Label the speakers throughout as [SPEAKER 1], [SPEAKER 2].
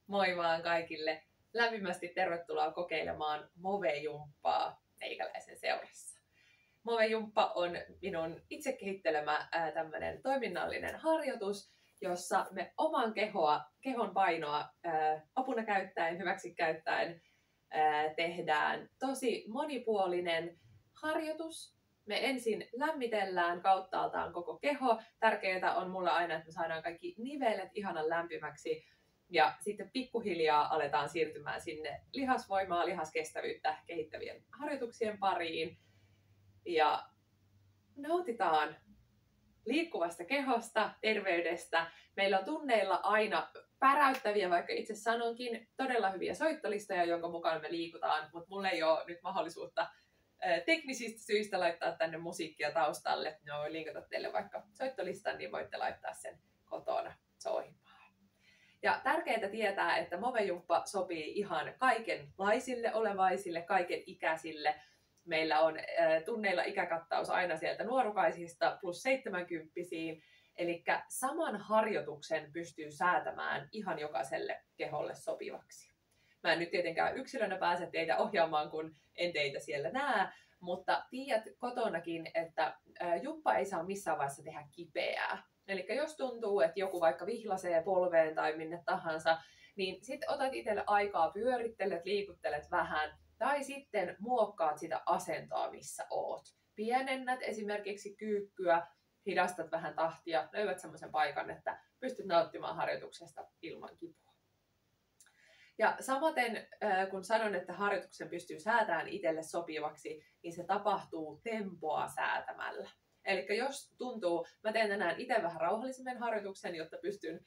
[SPEAKER 1] Moi vaan kaikille. Lämpimästi tervetuloa kokeilemaan Move-jumppaa meikäläisen seurassa. Move-jumppa on minun itse kehittelemä tämmöinen toiminnallinen harjoitus, jossa me oman kehon painoa apuna käyttäen, hyväksi käyttäen tehdään tosi monipuolinen harjoitus. Me ensin lämmitellään kauttaaltaan koko keho. Tärkeää on mulle aina, että me saadaan kaikki nivelet ihanan lämpimäksi. Ja sitten pikkuhiljaa aletaan siirtymään sinne lihasvoimaa, lihaskestävyyttä kehittävien harjoituksien pariin. Ja nautitaan liikkuvasta kehosta, terveydestä. Meillä on tunneilla aina päräyttäviä, vaikka itse sanonkin, todella hyviä soittolistoja, jonka mukaan me liikutaan. Mutta mulla ei ole nyt mahdollisuutta teknisistä syistä laittaa tänne musiikkia taustalle. No, voin linkata teille vaikka soittolistan, niin voitte laittaa sen kotona soimaan. Ja tärkeää tietää, että Move-jumppa sopii ihan kaikenlaisille olevaisille, kaiken ikäisille. Meillä on tunneilla ikäkattaus aina sieltä nuorukaisista plus 70-vuotiaisiin. Eli saman harjoituksen pystyy säätämään ihan jokaiselle keholle sopivaksi. Mä en nyt tietenkään yksilönä pääse teitä ohjaamaan, kun en teitä siellä näe. Mutta tiedät kotonakin, että jumppa ei saa missään vaiheessa tehdä kipeää. Eli jos tuntuu, että joku vaikka vihlasee polveen tai minne tahansa, niin sitten otat itselle aikaa, pyörittelet, liikuttelet vähän, tai sitten muokkaat sitä asentoa, missä oot. Pienennät esimerkiksi kyykkyä, hidastat vähän tahtia, löydät semmoisen paikan, että pystyt nauttimaan harjoituksesta ilman kipua. Ja samaten, kun sanon, että harjoituksen pystyy säätämään itselle sopivaksi, niin se tapahtuu tempoa säätämällä. Eli jos tuntuu, mä teen tänään itse vähän rauhallisemman harjoituksen, jotta pystyn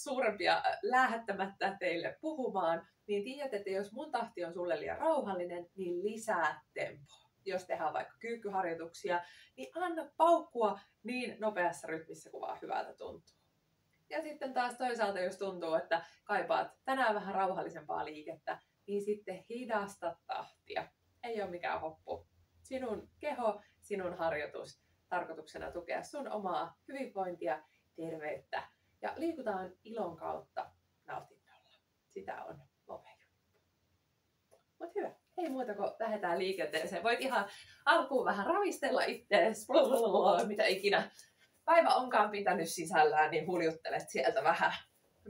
[SPEAKER 1] suurempia lähettämättä teille puhumaan, niin tiedät, että jos mun tahti on sulle liian rauhallinen, niin lisää tempoa. Jos tehdään vaikka kyykkyharjoituksia, niin anna paukkua niin nopeassa rytmissä kuin vaan hyvältä tuntuu. Ja sitten taas toisaalta, jos tuntuu, että kaipaat tänään vähän rauhallisempaa liikettä, niin sitten hidasta tahtia. Ei ole mikään hoppu. Sinun keho, sinun harjoitus, tarkoituksena tukea sun omaa hyvinvointia, terveyttä ja liikutaan ilon kautta nautinnolla. Sitä on Move-jumppa. Mut hyvä, ei muuta kuin lähdetään liikenteeseen. Voit ihan alkuun vähän ravistella ittees, mitä ikinä päivä onkaan pitänyt sisällään, niin huljuttelet sieltä vähän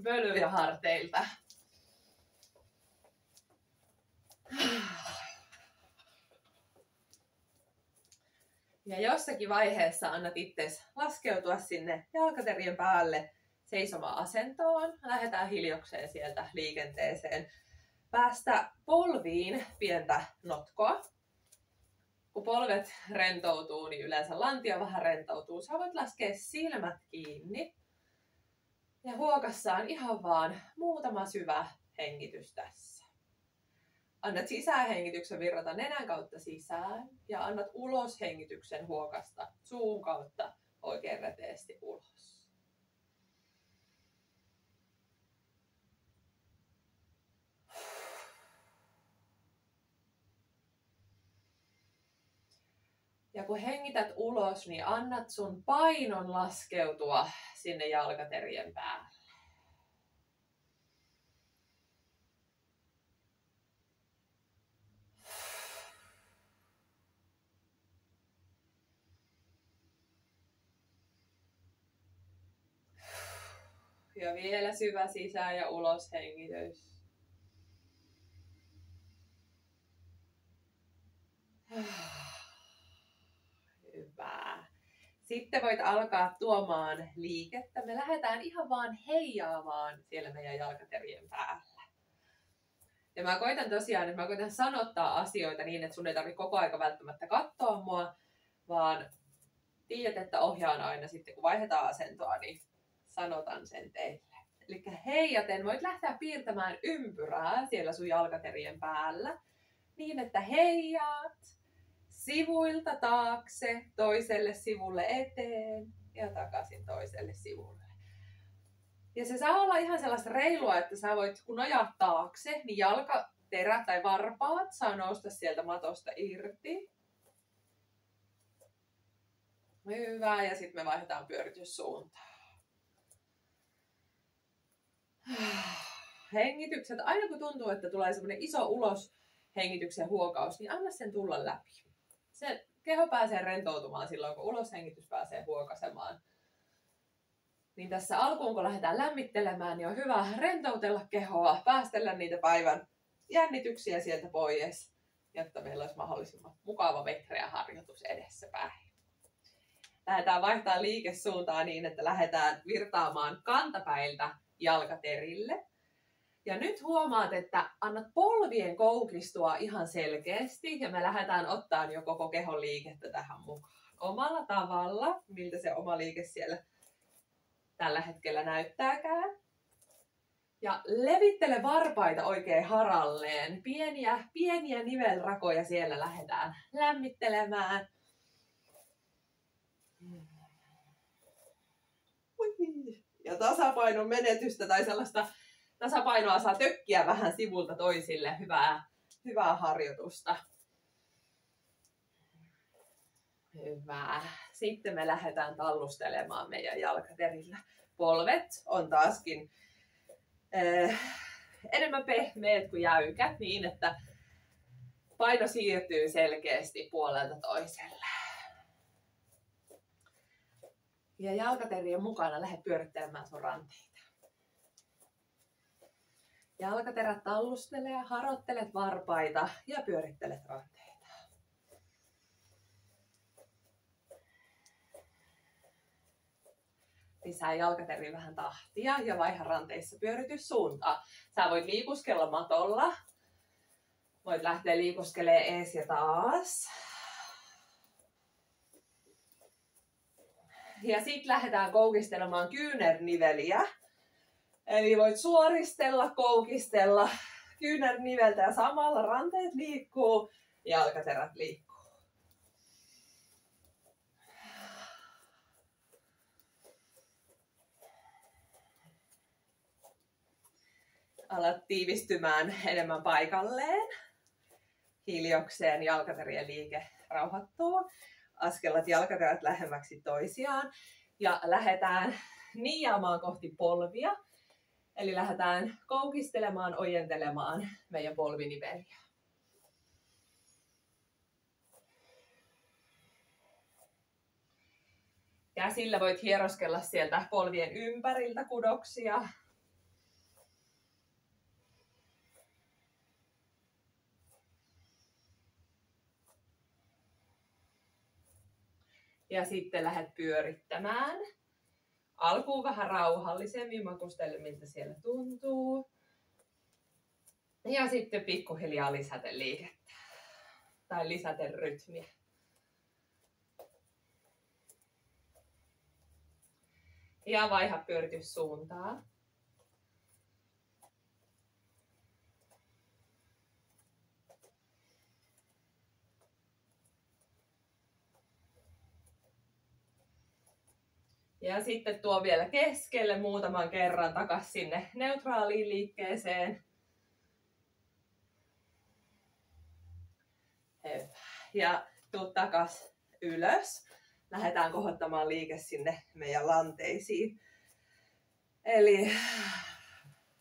[SPEAKER 1] pölyjä harteilta. Ja jossakin vaiheessa annat itsesi laskeutua sinne jalkaterien päälle seisomaan asentoon. Lähdetään hiljokseen sieltä liikenteeseen. Päästä polviin pientä notkoa. Kun polvet rentoutuu, niin yleensä lantio vähän rentoutuu. Sä voit laskea silmät kiinni. Ja huokassaan ihan vaan muutama syvä hengitys tässä. Annat sisäänhengityksen virrata nenän kautta sisään ja annat uloshengityksen huokasta suun kautta oikein reteesti ulos. Ja kun hengität ulos, niin annat sun painon laskeutua sinne jalkaterien päälle. Ja vielä syvä sisään- ja uloshengitys. Hyvä. Sitten voit alkaa tuomaan liikettä. Me lähdetään ihan vaan heijaamaan siellä meidän jalkaterien päällä. Ja mä koitan tosiaan, että mä koitan sanottaa asioita niin, että sun ei tarvitse koko aika välttämättä katsoa mua, vaan tiedät, että ohjaan aina sitten, kun vaihdetaan asentoa, niin sanotan sen teille. Eli heijaten voit lähteä piirtämään ympyrää siellä sun jalkaterien päällä niin, että heijaat sivuilta taakse, toiselle sivulle eteen ja takaisin toiselle sivulle. Ja se saa olla ihan sellaista reilua, että sä voit, kun nojaat taakse, niin jalkaterät tai varpaat saa nousta sieltä matosta irti. Hyvä, ja sitten me vaihdetaan pyörityssuuntaa. hengitykset. Aina kun tuntuu, että tulee semmoinen iso uloshengityksen huokaus, niin anna sen tulla läpi. Se keho pääsee rentoutumaan silloin, kun uloshengitys pääsee huokasemaan. Niin tässä alkuun, kun lähdetään lämmittelemään, niin on hyvä rentoutella kehoa, päästellä niitä päivän jännityksiä sieltä pois, jotta meillä olisi mahdollisimman mukava vehreä harjoitus edessäpäin. Lähdetään vaihtamaan liikesuuntaa niin, että lähdetään virtaamaan kantapäiltä jalkaterille. Ja nyt huomaat, että annat polvien koukistua ihan selkeästi ja me lähdetään ottaan jo koko kehon liikettä tähän mukaan. Omalla tavalla, miltä se oma liike siellä tällä hetkellä näyttääkään. Ja levittele varpaita oikein haralleen. Pieniä nivelrakoja siellä lähdetään lämmittelemään. Ja tasapainon menetystä tai sellaista tasapainoa saa tökkiä vähän sivulta toisille. Hyvää harjoitusta. Hyvä. Sitten me lähdetään tallustelemaan meidän jalkaterillä. Polvet on taaskin enemmän pehmeät kuin jäykät niin, että paino siirtyy selkeästi puolelta toiselle. Ja jalkaterien mukana lähde pyörittelemään sun ranteita. Jalkaterät tallustelee, harottelet varpaita ja pyörittelet ranteita. Lisää jalkateriin vähän tahtia ja vaiha ranteissa pyörityssuuntaa. Sä voit liikuskella matolla. Voit lähteä liikuskelemaan ees ja taas. Ja sit lähdetään koukistelemaan kyynärniveliä. Eli voit suoristella, koukistella kyynärniveltä ja samalla ranteet liikkuu, jalkaterät liikkuu. Alat tiivistymään enemmän paikalleen. Hiljokseen jalkaterien liike rauhoittuu. Askellat jalkaterät lähemmäksi toisiaan. Ja lähdetään niiaamaan kohti polvia. Eli lähdetään koukistelemaan, ojentelemaan meidän polviniveliä. Käsillä voit hieroskella sieltä polvien ympäriltä kudoksia. Ja sitten lähdet pyörittämään. Alkuun vähän rauhallisemmin, makustele miltä siellä tuntuu. Ja sitten pikkuhiljaa lisäten liikettä. Tai lisäten rytmiä. Ja vaiha pyörityssuuntaa. Ja sitten tuo vielä keskelle muutaman kerran takas sinne neutraaliin liikkeeseen. Hyvä. Ja tuu takas ylös. Lähdetään kohottamaan liike sinne meidän lanteisiin. Eli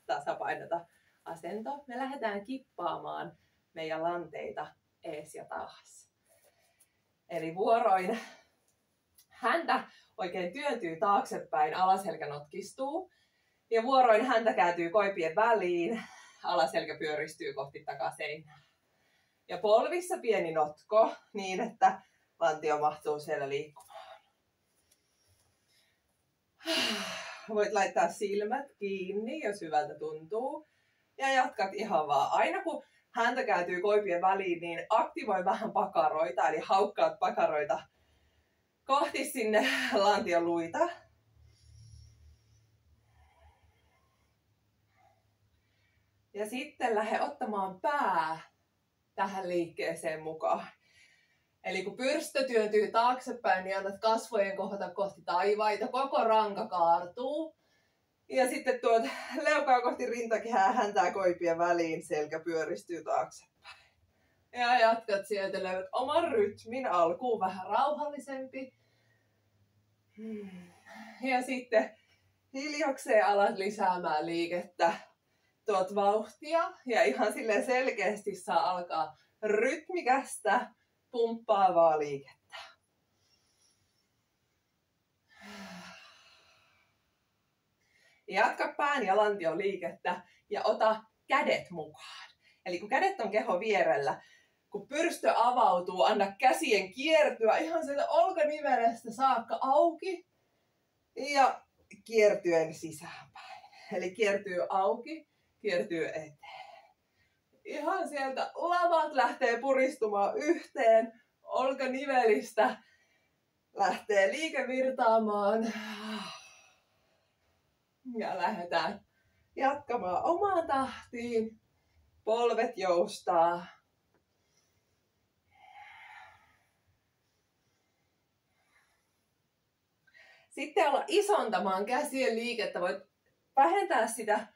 [SPEAKER 1] tasapainota asento. Me lähdetään kippaamaan meidän lanteita ees ja taas. Eli vuoroin häntä oikein työntyy taaksepäin, alaselkä notkistuu. Ja vuoroin häntä kääntyy koipien väliin, alaselkä pyöristyy kohti takaseinää. Ja polvissa pieni notko niin, että lantio mahtuu siellä liikkumaan. Voit laittaa silmät kiinni, jos hyvältä tuntuu. Ja jatkat ihan vaan. Aina kun häntä kääntyy koipien väliin, niin aktivoi vähän pakaroita, eli haukkaat pakaroita kohti sinne lantion luita. Ja sitten lähde ottamaan pää tähän liikkeeseen mukaan. Eli kun pyrstö työntyy taaksepäin, niin annat kasvojen kohota kohti taivaita. Koko ranka kaartuu. Ja sitten tuot leukaa kohti rintakehää, häntää koipien väliin, selkä pyöristyy taaksepäin. Ja jatkat sieltä, löydät oman rytmin, alkuun vähän rauhallisempi. Ja sitten hiljokseen alat lisäämään liikettä tuot vauhtia ja ihan silleen selkeästi saa alkaa rytmikästä, pumppaavaa liikettä. Jatka pään ja lantion liikettä ja ota kädet mukaan. Eli kun kädet on kehon vierellä, kun pyrstö avautuu, anna käsien kiertyä ihan sieltä olkanivelestä saakka auki ja kiertyen sisäänpäin. Eli kiertyy auki, kiertyy eteen. Ihan sieltä lavat lähtee puristumaan yhteen, olkanivelistä lähtee liike virtaamaan. Ja lähdetään jatkamaan omaan tahtiin. Polvet joustaa. Sitten olla isontamaan käsien liikettä. Voit vähentää sitä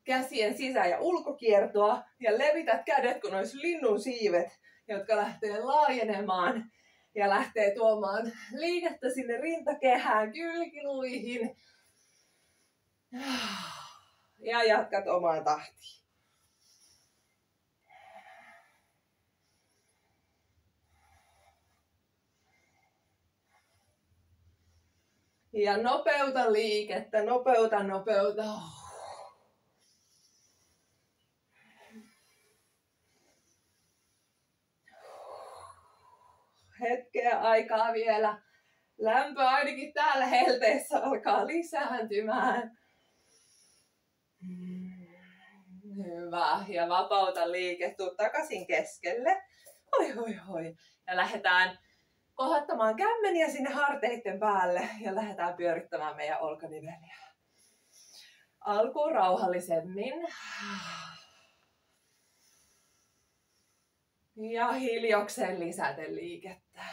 [SPEAKER 1] käsien sisä- ja ulkokiertoa ja levität kädet, kun olisi linnun siivet, jotka lähtee laajenemaan ja lähtee tuomaan liikettä sinne rintakehään, kylkiluihin. Ja jatkat omaan tahtiin. Ja nopeuta liikettä, nopeuta. Hetkeä aikaa vielä. Lämpö ainakin täällä helteessä alkaa lisääntymään. Hyvä. Ja vapauta liike. Tuu takaisin keskelle. Hoi. Ja lähdetään kohottamaan kämmeniä sinne harteiden päälle ja lähdetään pyörittämään meidän olkaniveliä. Alkuun rauhallisemmin. Ja hiljokseen lisäten liikettä.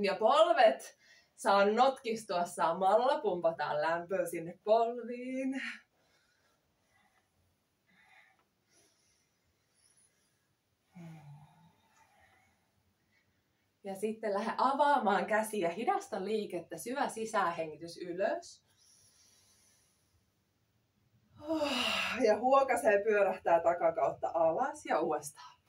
[SPEAKER 1] Ja polvet saa notkistua samalla. Pumpataan lämpöä sinne polviin. Ja sitten lähde avaamaan käsiä. Hidasta liikettä. Syvä sisäänhengitys ylös. Ja huokasee pyörähtää takakautta alas ja uudestaan.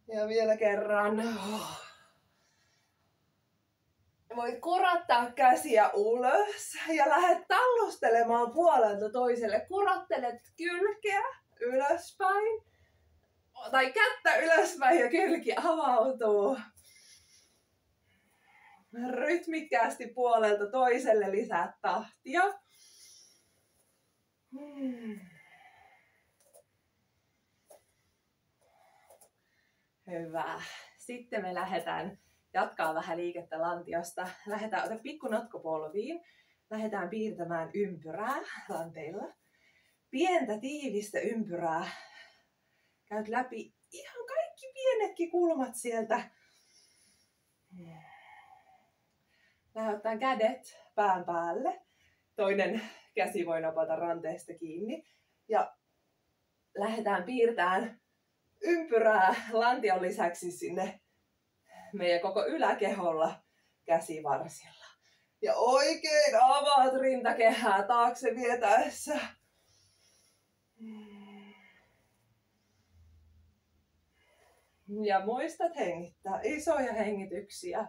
[SPEAKER 1] Ja vielä kerran. Voit kurattaa käsiä ylös ja lähdet tallustelemaan puolelta toiselle. Kurattelet kylkeä ylöspäin. Tai kättä ylöspäin ja kylki avautuu. Rytmikkäästi puolelta toiselle lisää tahtia. Hyvä. Sitten me lähdetään jatkaa vähän liikettä lantiosta. Ota pikku notko polviin. Lähdetään piirtämään ympyrää lanteilla. Pientä tiivistä ympyrää. Käyt läpi ihan kaikki pienetkin kulmat sieltä. Lähde ottaa kädet pään päälle. Toinen käsi voi napata ranteesta kiinni. Ja lähdetään piirtämään ympyrää lantion lisäksi sinne meidän koko yläkeholla käsivarsilla. Ja oikein avaat rintakehää taakse vietäessä. Ja muistat hengittää isoja hengityksiä.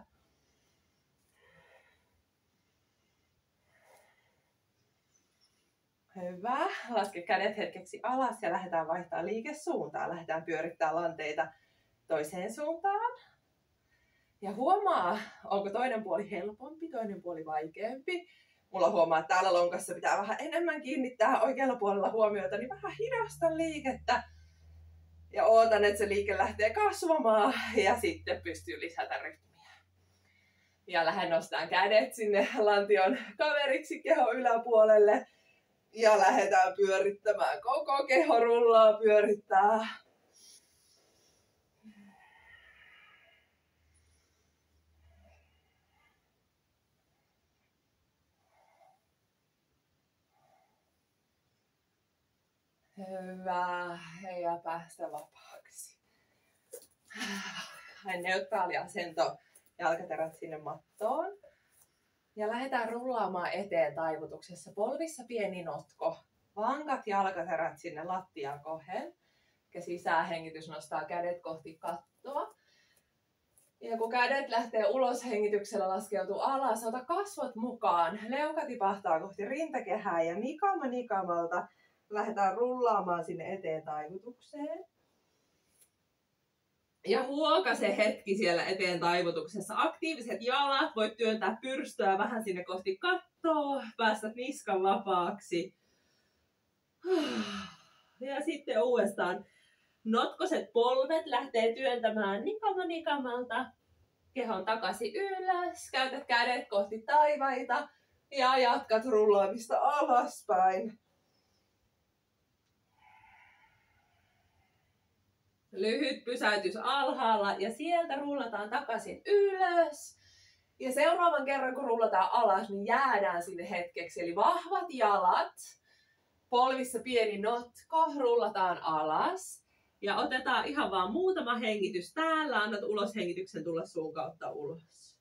[SPEAKER 1] Hyvä. Laske kädet hetkeksi alas ja lähdetään vaihtamaan liikesuuntaa. Lähdetään pyörittämään lanteita toiseen suuntaan. Ja huomaa, onko toinen puoli helpompi, toinen puoli vaikeampi. Mulla huomaa, että täällä lonkassa pitää vähän enemmän kiinnittää oikealla puolella huomiota, niin vähän hidasta liikettä. Ja ootan, että se liike lähtee kasvamaan ja sitten pystyy lisätä rytmiä. Ja lähden nostamaan kädet sinne lantion kaveriksi kehon yläpuolelle. Ja lähdetään pyörittämään. Koko keho rullaa pyörittää. Hyvä. Ja päästä vapaaksi. Hain neutraali asento, jalkaterät sinne mattoon. Ja lähdetään rullaamaan eteen taivutuksessa. Polvissa pieni notko. Vankat jalkaterät sinne lattiaan kohden. Ja sisäänhengitys nostaa kädet kohti kattoa. Ja kun kädet lähtee ulos hengityksellä laskeutuu alas, ota kasvot mukaan. Leuka tipahtaa kohti rintakehää ja nikamalta lähdetään rullaamaan sinne eteen taivutukseen. Ja huokase hetki siellä eteen taivutuksessa. Aktiiviset jalat, voit työntää pyrstöä vähän sinne kohti kattoa, päästät niskan vapaaksi. Ja sitten uudestaan notkoset polvet lähtee työntämään nikamalta. Kehon takaisin ylös, käytät kädet kohti taivaita ja jatkat rullaamista alaspäin. Lyhyt pysäytys alhaalla ja sieltä rullataan takaisin ylös. Ja seuraavan kerran kun rullataan alas, niin jäädään sinne hetkeksi. Eli vahvat jalat, polvissa pieni notko, rullataan alas. Ja otetaan ihan vaan muutama hengitys täällä. Annat uloshengityksen tulla suun kautta ulos.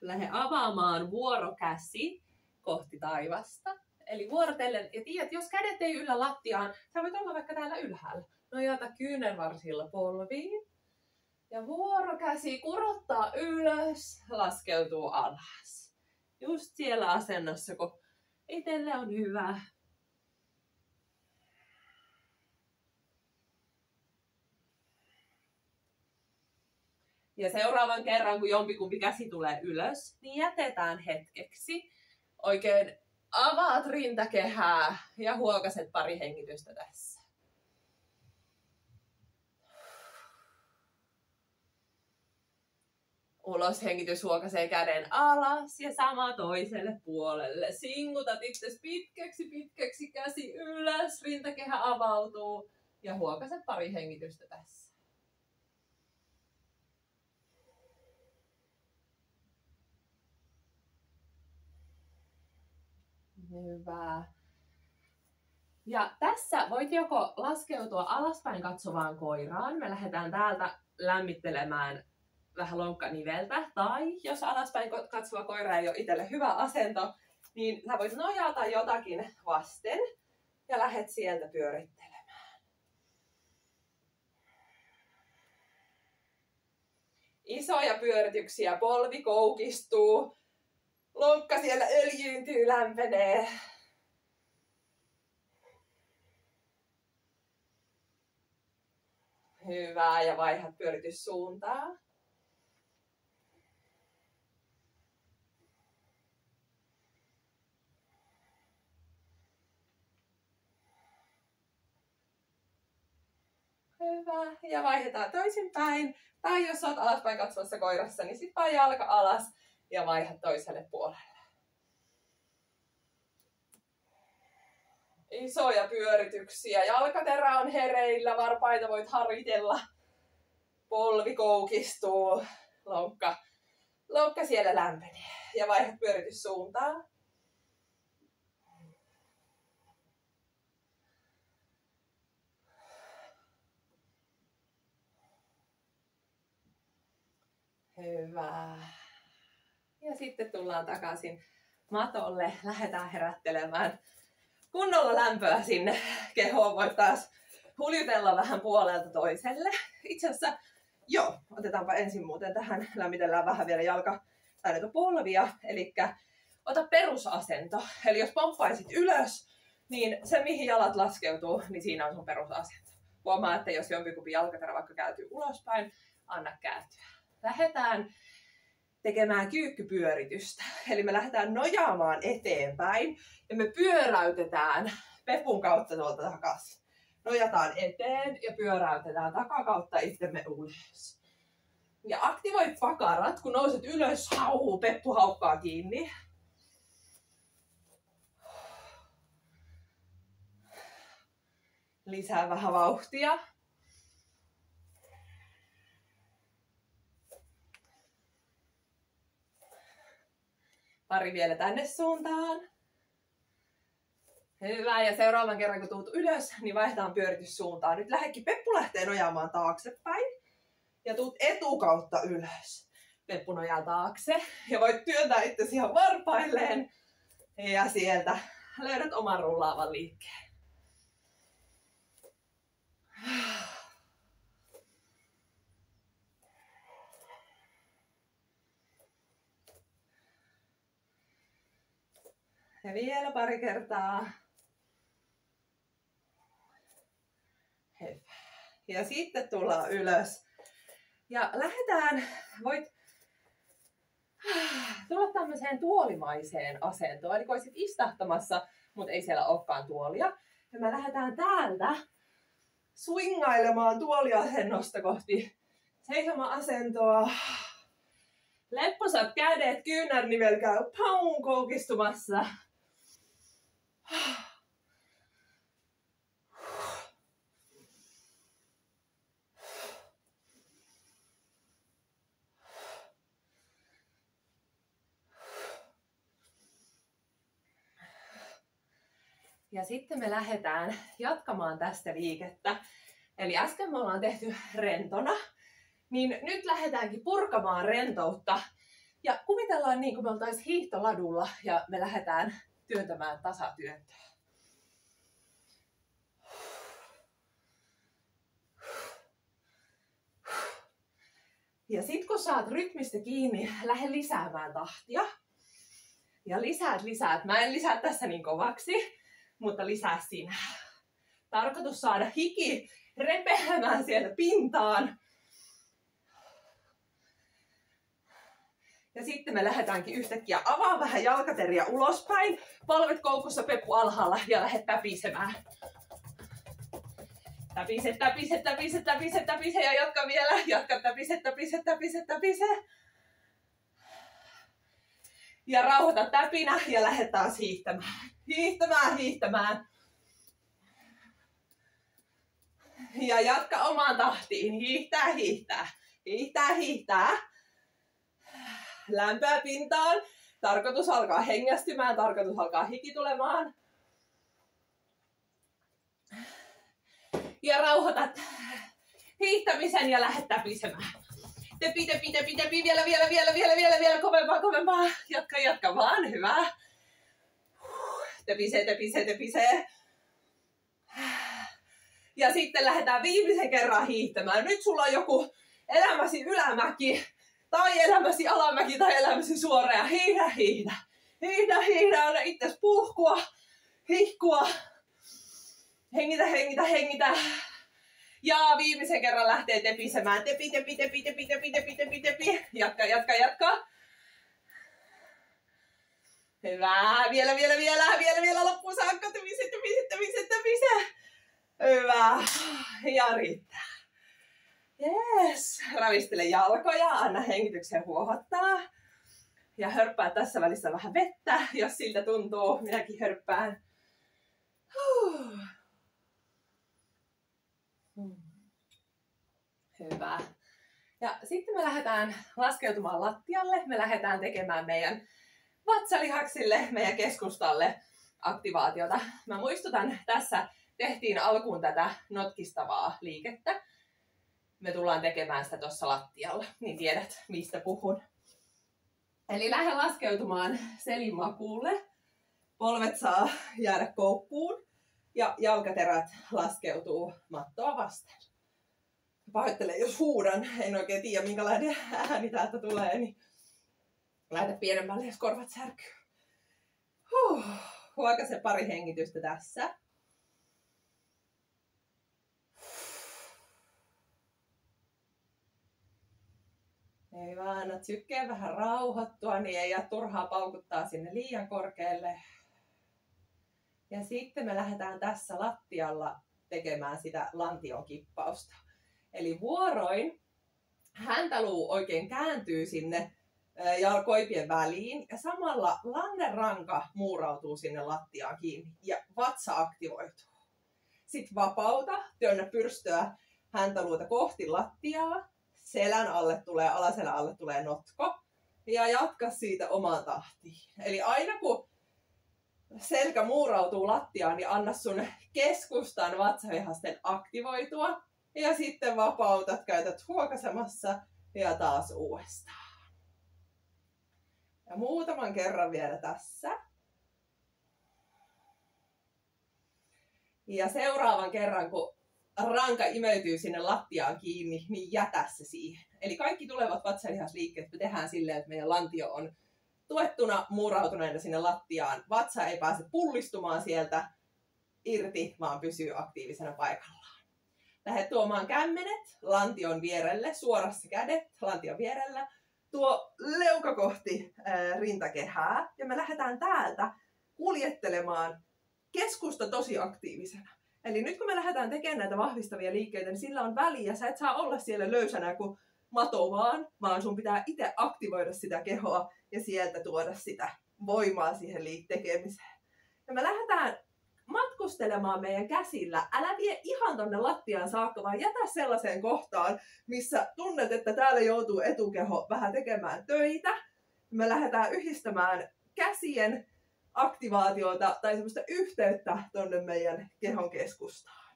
[SPEAKER 1] Lähde avaamaan vuorokäsi kohti taivasta. Eli vuorotellen, ja tiedät, jos kädet ei yllä lattiaan, sä voit olla vaikka täällä ylhäällä. Nojata kyynärvarsilla polviin. Ja vuorokäsi kurottaa ylös, laskeutuu alas. Just siellä asennossa, kun itselle on hyvä. Ja seuraavan kerran, kun jompikumpi käsi tulee ylös, niin jätetään hetkeksi. Oikein avaat rintakehää ja huokaset pari hengitystä tässä. Uloshengitys huokasee käden alas ja sama toiselle puolelle. Singutat itsesi pitkäksi, käsi ylös, rintakehä avautuu ja huokaset pari hengitystä tässä. Hyvä. Ja tässä voit joko laskeutua alaspäin katsovaan koiraan. Me lähdetään täältä lämmittelemään vähän lonkkaniveltä. Tai jos alaspäin katsova koira ei ole itselle hyvä asento, niin sä voit nojata jotakin vasten ja lähdet sieltä pyörittelemään. Isoja pyörityksiä, polvi koukistuu. Lonkka siellä öljyyntyy, lämpenee. Hyvä, ja vaihdat pyörityssuuntaa. Hyvä, ja vaihdetaan toisinpäin. Tai jos olet alaspäin katsovassa koirassa, niin sit vaan jalka alas ja vaihda toiselle puolelle. Isoja pyörityksiä. Jalkaterä on hereillä, varpaita voit haritella. Polvi koukistuu, lonkka siellä lämpenee. Ja vaihda pyörityssuuntaa. Hyvä. Ja sitten tullaan takaisin matolle. Lähdetään herättelemään kunnolla lämpöä sinne kehoon. Voit taas huljutella vähän puolelta toiselle. Itse asiassa, otetaanpa ensin muuten tähän. Lämmitellään vähän vielä polvia. Eli ota perusasento. Eli jos pomppaisit ylös, niin se mihin jalat laskeutuu, niin siinä on sun perusasento. Huomaa, että jos jompikumpi jalkaterä vaikka kääntyy ulospäin, anna kääntyä. Lähdetään tekemään kyykkypyöritystä. Eli me lähdetään nojaamaan eteenpäin ja me pyöräytetään pepun kautta tuolta takaisin. Nojataan eteen ja pyöräytetään takakautta itsemme ylös. Ja aktivoi pakarat, kun nouset ylös, peppu haukkaa kiinni. Lisää vähän vauhtia. Pari vielä tänne suuntaan. Hyvä, ja seuraavan kerran kun tuut ylös, niin vaihdetaan pyörityssuuntaan. Nyt Peppu lähtee nojaamaan taaksepäin ja tuut etukautta ylös. Peppu nojaa taakse ja voit työntää itsesi ihan varpailleen ja sieltä löydät oman rullaavan liikkeen. Ja vielä pari kertaa. Hyvä. Ja sitten tullaan ylös. Ja lähdetään, voit tulla tämmöiseen tuolimaiseen asentoon. Eli kun olisit istahtamassa, mutta ei siellä olekaan tuolia. Ja me lähdetään täältä swingailemaan tuoliasennosta kohti seisoma-asentoa. Lepposat kädet, kyynärnivel käy paun koukistumassa. Ja sitten me lähdetään jatkamaan tästä liikettä. Eli äsken me ollaan tehty rentona, niin nyt lähdetäänkin purkamaan rentoutta. Ja kuvitellaan niin kuin me oltaisiin hiihtoladulla ja me lähdetään työntämään tasatyöntöä. Ja sit kun saat rytmistä kiinni, lähde lisäämään tahtia. Ja lisäät. Mä en lisää tässä niin kovaksi, mutta lisää sinä. Tarkoitus saada hiki repeämään siellä pintaan. Ja sitten me lähdetäänkin yhtäkkiä avaa vähän jalkateriä ulospäin. Palvet koukussa, Peppu alhaalla ja lähdet täpisemään. Täpise ja jatka vielä. Jatka täpise. Ja rauhoita täpinä ja lähdet taas hiihtämään. Ja jatka omaan tahtiin. Hiihtää. Lämpöä pintaan. Tarkoitus alkaa hengästymään, tarkoitus alkaa hiki tulemaan. Ja rauhoitat hiihtämisen ja lähdet täpisemään. Tepi, vielä kovempaa. Jatka vaan, hyvä. Tepisee. Ja sitten lähdetään viimeisen kerran hiihtämään. Nyt sulla on joku elämäsi ylämäki, tai elämäsi alamäki, tai elämäsi suora. Hiihdä. Anna itses puhkua, hihkua. Hengitä. Ja viimeisen kerran lähtee tepisemään. Tepi. Jatka. Hyvä. Vielä loppuun saakka. Tepise. Hyvä. Ja riittää. Yes. Ravistele jalkoja. Anna hengityksen huohottaa. Ja hörppää tässä välissä vähän vettä, jos siltä tuntuu. Minäkin hörppään. Hyvä. Ja sitten me lähdetään laskeutumaan lattialle. Me lähdetään tekemään meidän vatsalihaksille, meidän keskustalle aktivaatiota. Mä muistutan, tässä tehtiin alkuun tätä notkistavaa liikettä. Me tullaan tekemään sitä tuossa lattialla, niin tiedät mistä puhun. Eli lähde laskeutumaan selimakuulle. Polvet saa jäädä koukkuun ja jalkaterät laskeutuu mattoa vasten. Pahoittelen, jos huudan. En oikein tiedä, minkälainen ääni täältä tulee, niin laita pienemmälle, jos korvat särkyy. Huokaise pari hengitystä tässä. Ei vaan, anna sykkeen vähän rauhoittua, niin ei jää turhaa paukuttaa sinne liian korkealle. Ja sitten me lähdetään tässä lattialla tekemään sitä lantion kippausta. Eli vuoroin häntäluu oikein kääntyy sinne jalkoipien väliin ja samalla lanneranka muurautuu sinne lattiaan kiinni ja vatsa aktivoituu. Sitten vapauta, työnnä pyrstöä häntäluuta kohti lattiaa, selän alle tulee, alaselän alle tulee notko
[SPEAKER 2] Ja jatka siitä omaan tahtiin. Eli aina kun selkä muurautuu lattiaan, niin anna sun keskustan vatsavihasten aktivoitua. Ja sitten vapautat, käytät huokasemassa ja taas uudestaan. Ja muutaman kerran vielä tässä. Ja seuraavan kerran, kun ranka imeytyy sinne lattiaan kiinni, niin jätä se siihen. Eli kaikki tulevat vatsalihasliikkeet me tehdään silleen, että meidän lantio on tuettuna muurautuneena sinne lattiaan. Vatsa ei pääse pullistumaan sieltä irti, vaan pysyy aktiivisena paikallaan. Lähde tuomaan kämmenet lantion vierelle, suorassa kädet lantion vierellä. Tuo leuka kohti rintakehää ja me lähdetään täältä kuljettelemaan keskusta tosi aktiivisena. Eli nyt kun me lähdetään tekemään näitä vahvistavia liikkeitä, niin sillä on väliä. Sä et saa olla siellä löysänä kuin mato vaan sun pitää itse aktivoida sitä kehoa ja sieltä tuoda sitä voimaa siihen tekemiseen. Ja me lähdetään matkustelemaan meidän käsillä. Älä vie ihan tonne lattiaan saakka, vaan jätä sellaiseen kohtaan, missä tunnet, että täällä joutuu etukeho vähän tekemään töitä. Me lähdetään yhdistämään käsien aktivaatiota tai semmoista yhteyttä tonne meidän kehon keskustaan.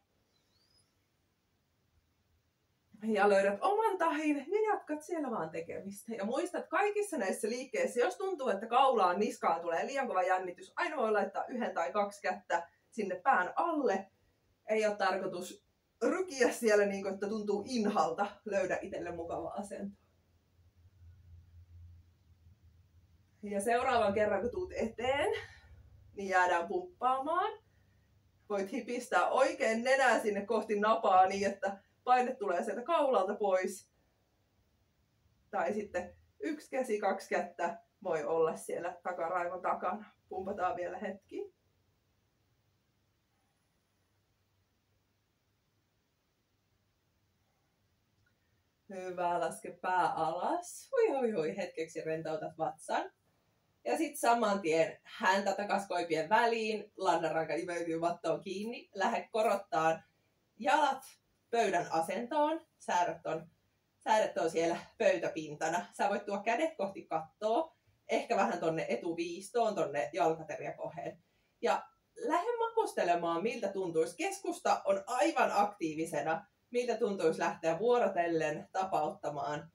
[SPEAKER 2] Ja löydät oman tahin ja jatkat siellä vaan tekemistä. Ja muistat kaikissa näissä liikkeissä, jos tuntuu, että kaulaan, niskaan tulee liian kova jännitys, aina voi laittaa 1 tai 2 kättä sinne pään alle. Ei ole tarkoitus rykiä siellä niin kuin, että tuntuu inhalta. Löydä itselle mukava asento. Ja seuraavan kerran, kun tuut eteen, niin jäädään pumppaamaan. Voit hipistää oikein nenää sinne kohti napaa niin, että paine tulee sieltä kaulalta pois. Tai sitten 1 käsi, 2 kättä voi olla siellä takaraivon takana. Pumpataan vielä hetki. Hyvä, laske pää alas. Hui, hetkeksi rentoutat vatsan. Ja sitten saman tien häntä takas koipien väliin, lannanranka imeytyy mattoon kiinni, lähde korottaan jalat pöydän asentoon, sääret on siellä pöytäpintana. Sä voit tuoda kädet kohti kattoa, ehkä vähän tonne etuviistoon, tonne jalkaterjakoheen. Ja lähde makustelemaan, miltä tuntuisi. Keskusta on aivan aktiivisena, miltä tuntuisi lähteä vuorotellen tapauttamaan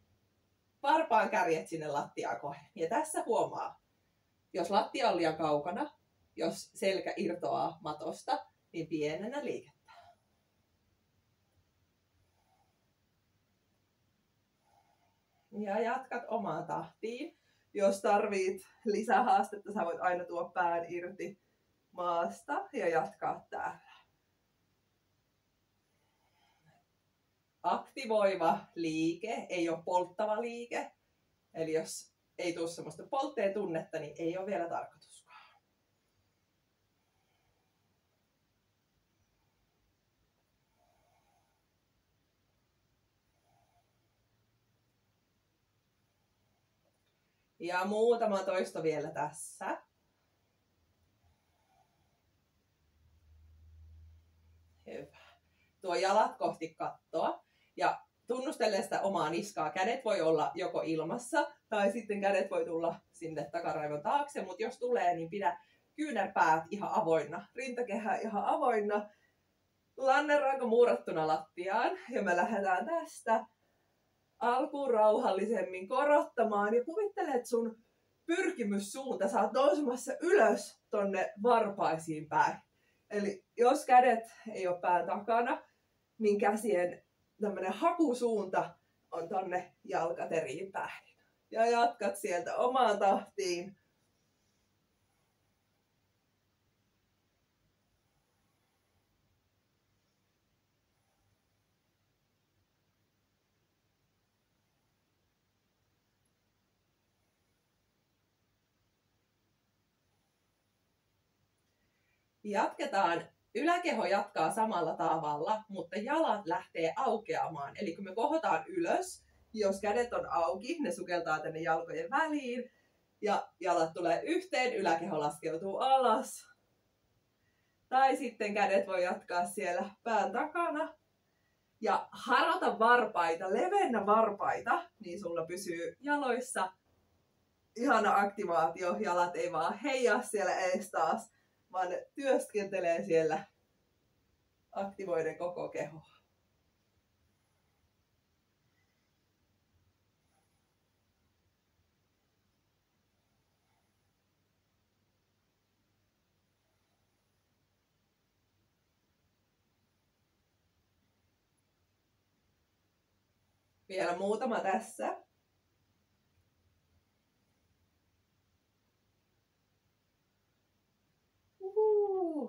[SPEAKER 2] varpaan kärjet sinne lattiaan kohden. Ja tässä huomaa, jos lattia on liian kaukana, jos selkä irtoaa matosta, niin pienenä liikettä. Ja jatkat omaan tahtiin. Jos tarvit lisähaastetta, sä voit aina tuoda pään irti maasta ja jatkaa täällä. Aktivoiva liike, ei ole polttava liike. Eli jos ei tule semmoista poltteen tunnetta, niin ei ole vielä tarkoituskaan. Ja muutama toisto vielä tässä. Hyvä. Tuo jalat kohti kattoa ja tunnustele sitä omaa niskaa. Kädet voi olla joko ilmassa tai sitten kädet voi tulla sinne takaraivon taakse, mutta jos tulee, niin pidä kyynärpäät ihan avoinna, rintakehä ihan avoinna, lannanranka muurattuna lattiaan ja me lähdetään tästä alkuun rauhallisemmin korottamaan ja kuvittele, että sun pyrkimyssuunta, sä oot nousemassa ylös tonne varpaisiin päin. Eli jos kädet ei ole pään takana, niin käsien tämmönen hakusuunta on tonne jalkateriin päin. Ja jatkat sieltä omaan tahtiin. Jatketaan. Yläkeho jatkaa samalla tavalla, mutta jalat lähtee aukeamaan. Eli kun me kohotaan ylös, jos kädet on auki, ne sukeltaa tänne jalkojen väliin. Ja jalat tulee yhteen, yläkeho laskeutuu alas. Tai sitten kädet voi jatkaa siellä pään takana. Ja harota varpaita, levennä varpaita, niin sulla pysyy jaloissa ihana aktivaatio. Jalat ei vaan heijaa siellä ees taas, vaan ne työskentelee siellä aktivoiden koko keho. Vielä muutama tässä.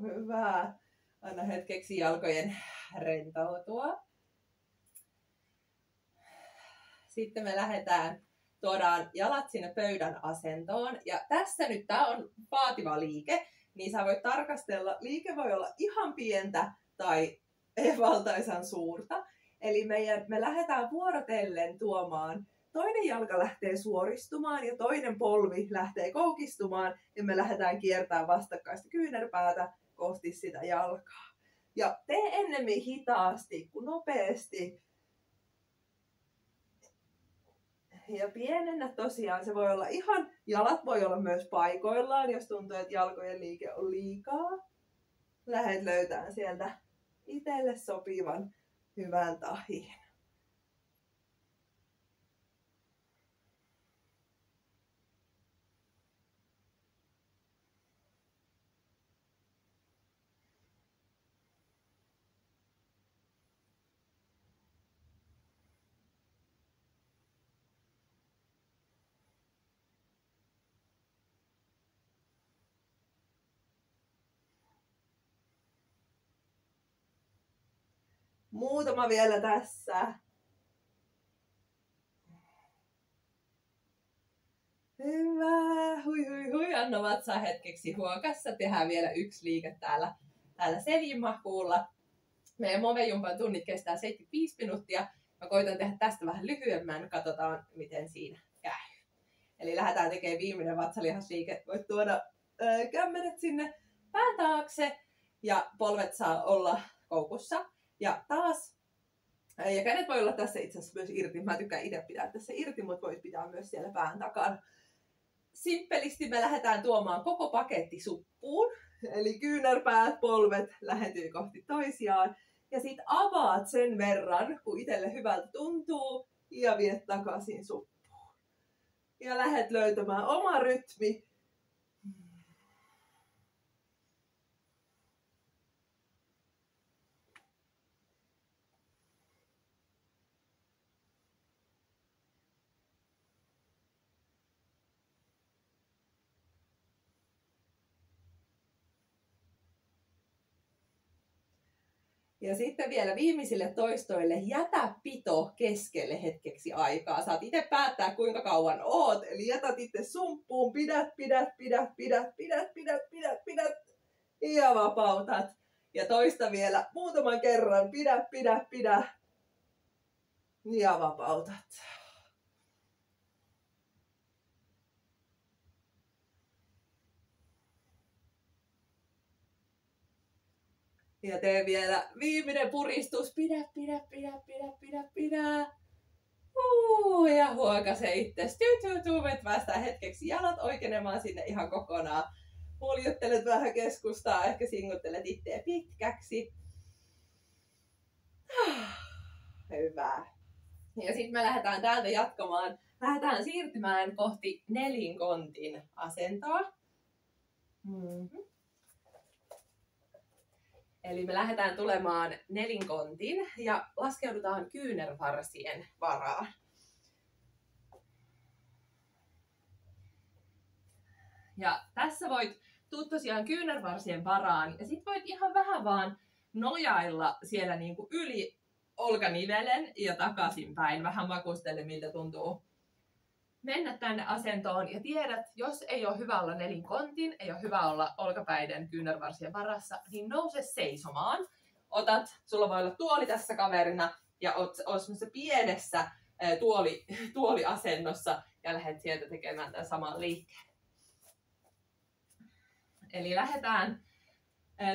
[SPEAKER 2] Hyvä. Anna hetkeksi jalkojen rentoutua. Sitten me tuodaan jalat sinne pöydän asentoon. Ja tässä nyt tää on vaativa liike, niin sä voit tarkastella. Liike voi olla ihan pientä tai valtaisan suurta. Eli me lähdetään vuorotellen tuomaan. Toinen jalka lähtee suoristumaan ja toinen polvi lähtee koukistumaan. Ja me lähdetään kiertämään vastakkaista kyynärpäätä kohti sitä jalkaa. Ja tee ennemmin hitaasti kuin nopeasti. Ja pienennä tosiaan, se voi olla jalat voi olla myös paikoillaan, jos tuntuu, että jalkojen liike on liikaa. Lähet löytämään sieltä itselle sopivan hyvän tahin. Muutama vielä tässä. Hyvä. Hui. Anna vatsaa hetkeksi huokassa. Tehdään vielä yksi liike täällä seljinmakuulla. Meidän Movejumpan tunnit kestää 75 minuuttia. Mä koitan tehdä tästä vähän lyhyemmän. Katsotaan, miten siinä käy. Eli lähdetään tekemään viimeinen vatsalihasliike. Voit tuoda kämmenet sinne pään taakse. Ja polvet saa olla koukussa. Ja taas, ja kädet voi olla tässä itse asiassa myös irti. Mä tykkään itse pitää tässä irti, mutta voit pitää myös siellä pään takana. Simppelisti me lähdetään tuomaan koko paketti suppuun. Eli kyynärpäät, polvet lähentyy kohti toisiaan. Ja sit avaat sen verran, kun itselle hyvältä tuntuu, ja viet takaisin suppuun. Ja lähdet löytämään oma rytmi. Ja sitten vielä viimeisille toistoille jätä pito keskelle hetkeksi aikaa. Saat itse päättää kuinka kauan oot. Eli jätät itse sumppuun, pidät. Ja vapautat. Ja toista vielä muutaman kerran. Pidä. Ja vapautat. Ja tee vielä viimeinen puristus. Pidä. Ja huokase itses. Päästään hetkeksi jalat oikeenemaan sinne ihan kokonaan. Puljuttelet vähän keskustaa, ehkä singuttelet itseä pitkäksi. Hyvä. Ja sitten me lähdetään täältä jatkamaan. Lähdetään siirtymään kohti nelinkontin asentoa. Eli me lähdetään tulemaan nelinkontin ja laskeudutaan kyynärvarsien varaan. Ja tässä voit tulla tosiaan kyynärvarsien varaan ja sit voit ihan vähän vaan nojailla siellä niinku yli olkanivelen ja takaisinpäin. Vähän makustele, miltä tuntuu mennä tänne asentoon. Ja tiedät, jos ei ole hyvä olla nelinkontin, ei ole hyvä olla olkapäiden kyynärvarsien varassa, niin nouse seisomaan. Sulla voi olla tuoli tässä kaverina ja oot semmoisessa pienessä tuoliasennossa ja lähdet sieltä tekemään tämän saman liikkeen. Eli lähdetään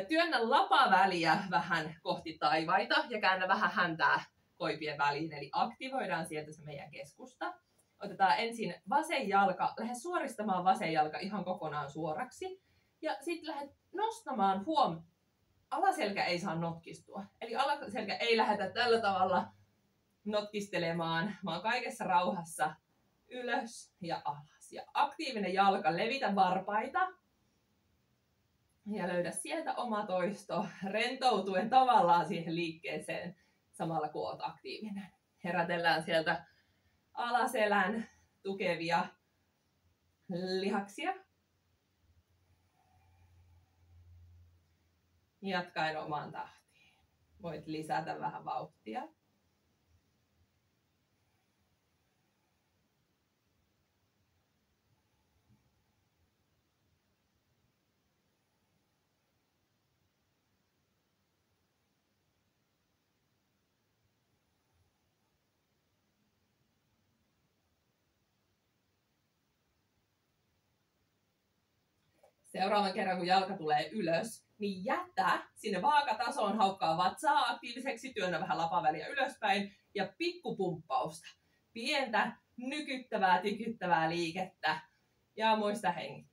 [SPEAKER 2] työnnä lapaväliä vähän kohti taivaita ja käännä vähän häntää koipien väliin. Eli aktivoidaan sieltä se meidän keskusta.
[SPEAKER 1] Otetaan ensin vasen jalka, lähde suoristamaan vasen jalka ihan kokonaan suoraksi. Ja sitten lähde nostamaan, alaselkä ei saa notkistua. Eli alaselkä ei lähdetä tällä tavalla notkistelemaan, vaan kaikessa rauhassa ylös ja alas. Ja aktiivinen jalka, levitä varpaita. Ja löydä sieltä oma toisto, rentoutuen tavallaan siihen liikkeeseen samalla kun olet aktiivinen. Herätellään sieltä alaselän tukevia lihaksia. Jatkaen omaan tahtiin. Voit lisätä vähän vauhtia. Seuraavan kerran, kun jalka tulee ylös, niin jätä sinne vaakatasoon, haukkaa vatsaa aktiiviseksi, työnnä vähän lapaväliä ylöspäin ja pikkupumppausta. Pientä, nykyttävää, tykyttävää liikettä ja muista hengittää.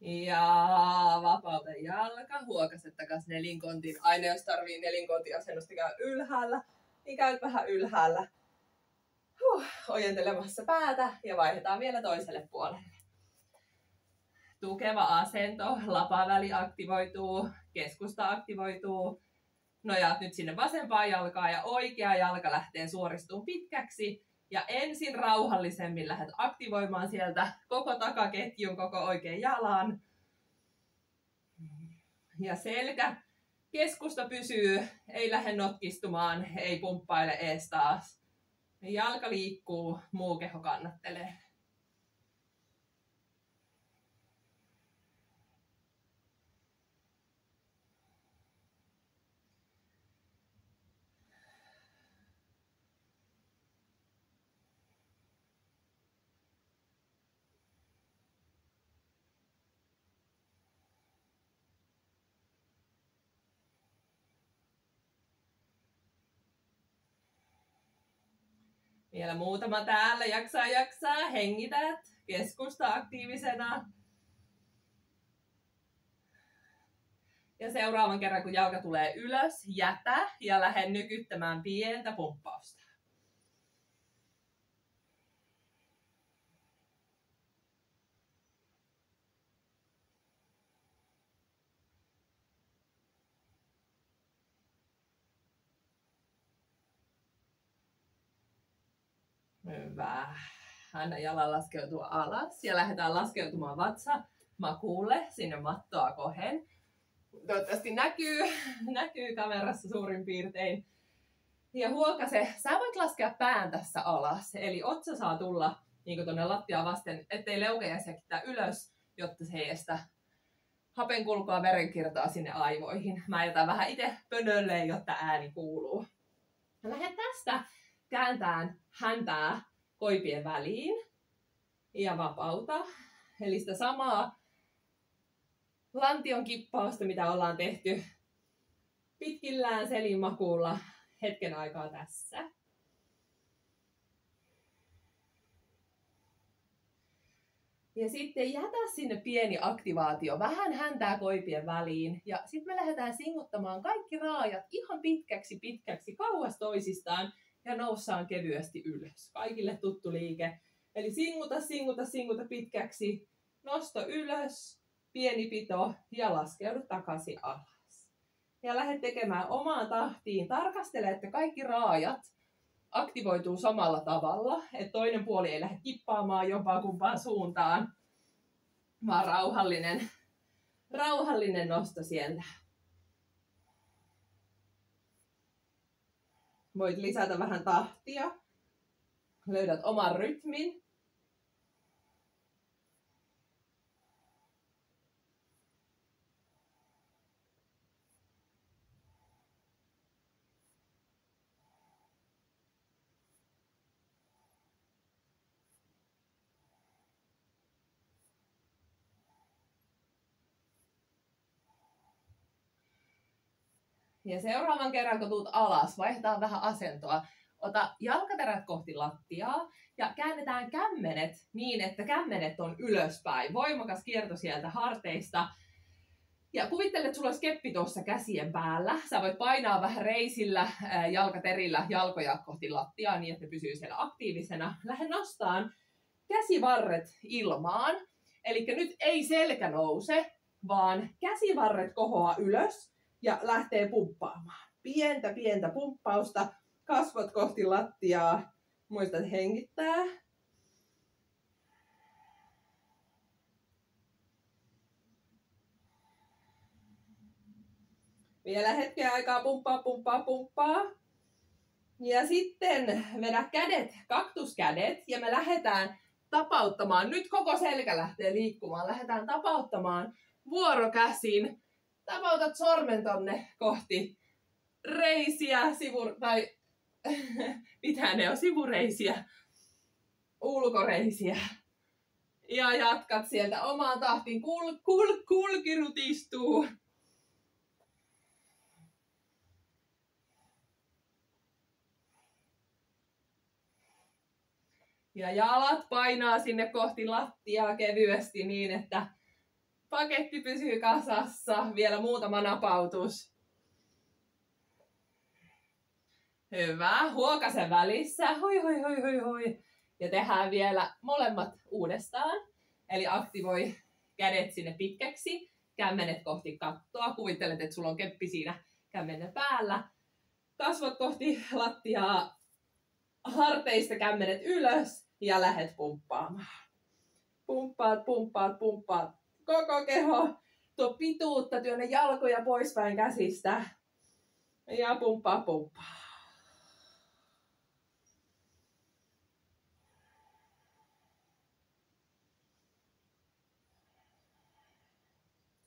[SPEAKER 1] Ja vapauta jalka, huokaset takas nelinkontin. Aina jos tarvii nelinkontin asennosta käy ylhäällä, niin käy vähän ylhäällä. Ojentelemassa päätä ja vaihdetaan vielä toiselle puolelle. Tukeva asento, lapaväli aktivoituu, keskusta aktivoituu. Nojaat nyt sinne vasempaan jalkaan ja oikea jalka lähtee suoristumaan pitkäksi. Ja ensin rauhallisemmin lähdet aktivoimaan sieltä koko takaketjun, koko oikean jalan. Ja selkä, keskusta pysyy, ei lähde notkistumaan, ei pumppaile ees taas. Jalka liikkuu, muu keho kannattelee. Vielä muutama täällä, jaksaa, hengität, keskusta aktiivisena. Ja seuraavan kerran, kun jalka tulee ylös, jätä ja lähde nykyttämään pientä pumppausta. Hyvä. Anna jalan laskeutua alas ja lähdetään laskeutumaan makuulle sinne mattoa kohden. Toivottavasti näkyy kamerassa suurin piirtein. Ja huokase, sä voit laskea pään tässä alas. Eli otsa saa tulla niin tuonne lattiaan vasten, ettei leuka jäisi jäkittää ylös, jotta se ei estä hapenkulkua verenkiertoa sinne aivoihin. Mä jätän vähän itse pönölleen, jotta ääni kuuluu. Lähde tästä kääntään häntää koipien väliin ja vapauta. Eli sitä samaa lantion kippausta, mitä ollaan tehty pitkillään selinmakuulla hetken aikaa tässä. Ja sitten jätä sinne pieni aktivaatio, vähän häntää koipien väliin. Ja sitten me lähdetään singuttamaan kaikki raajat ihan pitkäksi, kauas toisistaan. Ja noussaan kevyesti ylös. Kaikille tuttu liike. Eli singuta pitkäksi. Nosto ylös, pieni pito ja laskeudu takaisin alas. Ja lähde tekemään omaan tahtiin. Tarkastele, että kaikki raajat aktivoituu samalla tavalla. Että toinen puoli ei lähde kippaamaan jompaan kumpaan suuntaan. Vaan rauhallinen nosto sieltä. Voit lisätä vähän tahtia. Löydät oman rytmin.
[SPEAKER 2] Ja seuraavan kerran, kun tuut alas, vaihdetaan vähän asentoa. Ota jalkaterät kohti lattiaa ja käännetään kämmenet niin, että kämmenet on ylöspäin. Voimakas kierto sieltä harteista. Ja kuvittele, että sulla olisi keppi tuossa käsien päällä. Sä voit painaa vähän reisillä, jalkaterillä jalkoja kohti lattiaa niin, että ne pysyy siellä aktiivisena. Lähde nostaan käsivarret ilmaan. Eli nyt ei selkä nouse, vaan käsivarret kohoaa ylös ja lähtee pumppaamaan. Pientä pumppausta. Kasvot kohti lattiaa. Muistat hengittää. Vielä hetken aikaa pumppaa. Ja sitten vedä kädet, kaktuskädet, ja me lähdetään tapauttamaan. Nyt koko selkä lähtee liikkumaan. Lähdetään tapauttamaan vuorokäsin. Tapautat sormen tonne kohti reisiä, tai mitä ne on, sivureisiä, ulkoreisiä. Ja jatkat sieltä omaan tahtiin. Kulki rutistuu. Ja jalat painaa sinne kohti lattiaa kevyesti niin, että paketti pysyy kasassa. Vielä muutama napautus. Hyvä. Huokasen välissä. Hoi. Ja tehdään vielä molemmat uudestaan. Eli aktivoi kädet sinne pitkäksi. Kämmenet kohti kattoa. Kuvittelet, että sulla on keppi siinä kämmenen päällä. Kasvot kohti lattiaa. Harteista kämmenet ylös ja lähet pumppaamaan. Pumppaat. Koko keho. Tuo pituutta, työnnä jalkoja poispäin käsistä. Ja pumppaa.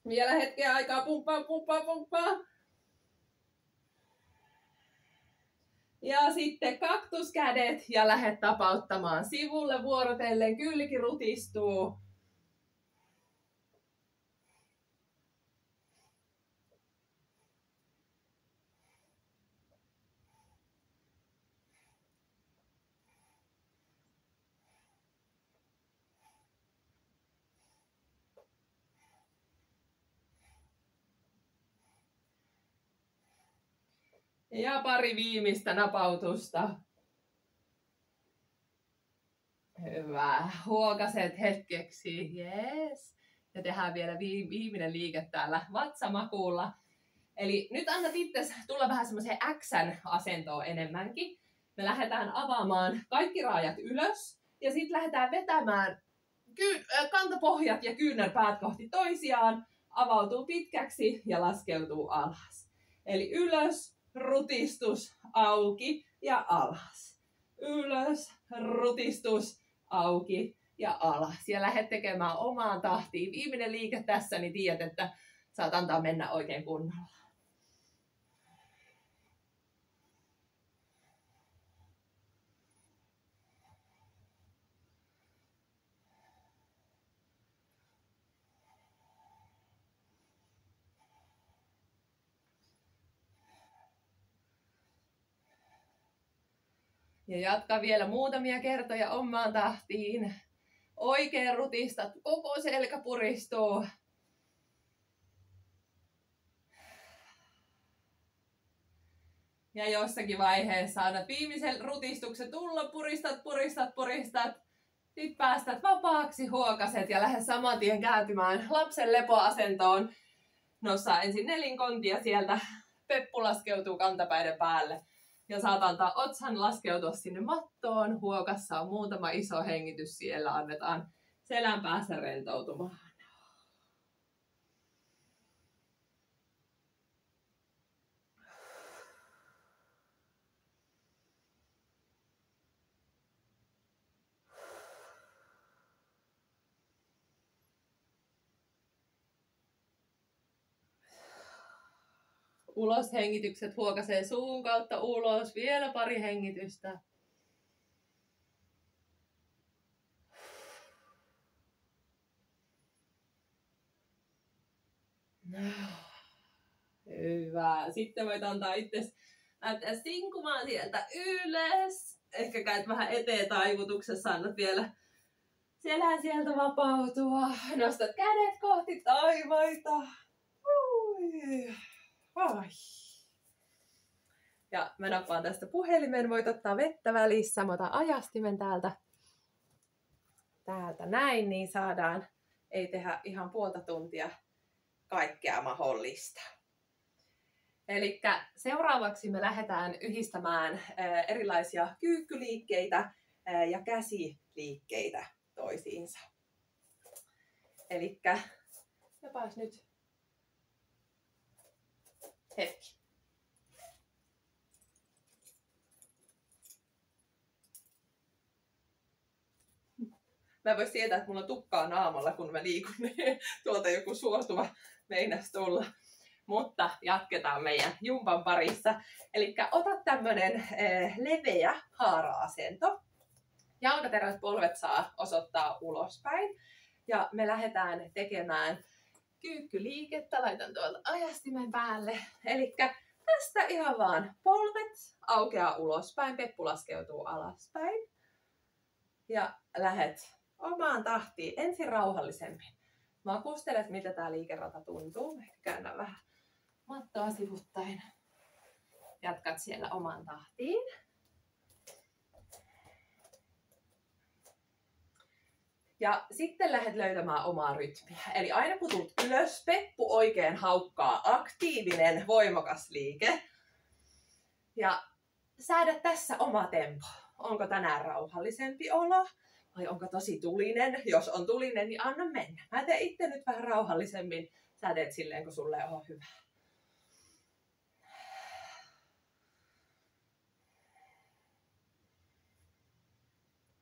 [SPEAKER 2] Vielä hetken aikaa pumppaa. Ja sitten kaktuskädet ja lähde tapauttamaan sivulle vuorotellen. Kylki rutistuu. Ja pari viimeistä napautusta. Hyvä. Huokaset hetkeksi. Yes. Ja tehdään vielä viimeinen liike täällä vatsamakuulla. Eli nyt annat itse tulla vähän semmoiseen X-asentoon enemmänkin. Me lähdetään avaamaan kaikki raajat ylös. Ja sitten lähdetään vetämään kantapohjat ja kyynärpäät kohti toisiaan. Avautuu pitkäksi ja laskeutuu alas. Eli ylös. Rutistus, auki ja alas. Ylös, rutistus, auki ja alas. Ja lähdet tekemään omaan tahtiin. Viimeinen liike tässä, niin tiedät, että saat antaa mennä oikein kunnolla. Ja jatka vielä muutamia kertoja omaan tahtiin. Oikein rutistat, koko selkä puristuu. Ja jossakin vaiheessa annat viimeisen rutistuksen tulla, puristat. Sitten päästät vapaaksi, huokaset ja lähde saman tien kääntymään lapsen lepoasentoon. Nostaa ensin nelinkontia sieltä, peppu laskeutuu kantapäiden päälle. Ja saat antaa otsan laskeutua sinne mattoon. Huokassa on muutama iso hengitys siellä. Annetaan selän päässä rentoutumaan. Ulos hengitykset, huokasee suun kautta ulos. Vielä pari hengitystä. Hyvä. Hyvä. Sitten voit antaa itsesi lähteä sinkumaan sieltä ylös. Ehkä käyt vähän eteen taivutuksessa, annat vielä selän sieltä vapautua. Nostat kädet kohti taivaita. Ai. Ja mä nappaan tästä puhelimen, voit ottaa vettä välissä. Mä otan ajastimen täältä näin, niin saadaan, ei tehdä ihan puolta tuntia kaikkea mahdollista. Elikkä seuraavaksi me lähdetään yhdistämään erilaisia kyykkyliikkeitä ja käsiliikkeitä toisiinsa. Elikkä jopas nyt hetki. Mä en voi sietää, että mulla on tukkaa naamalla, kun mä liikun. Tuolta joku suostuva meinas tulla. Mutta jatketaan meidän jumpan parissa. Eli ota tämmönen leveä haara-asento. Jalkaterät polvet saa osoittaa ulospäin. Ja me lähdetään tekemään kyykkyliikettä. Laitan tuolta ajastimen päälle. Eli tästä ihan vaan polvet aukeaa ulospäin. Peppu laskeutuu alaspäin. Ja lähet omaan tahtiin. Ensin rauhallisemmin. Makustelet, mitä tää liikerata tuntuu. Ehkä käännän vähän mattoa sivuttain. Jatkat siellä omaan tahtiin. Ja sitten lähdet löytämään omaa rytmiä. Eli aina kun tulet ylös, peppu oikein haukkaa. Aktiivinen, voimakas liike. Ja säädä tässä oma tempo. Onko tänään rauhallisempi olo? Vai onko tosi tulinen? Jos on tulinen, niin anna mennä. Mä teen itse nyt vähän rauhallisemmin. Sä teet silleen, kun sulle on hyvä.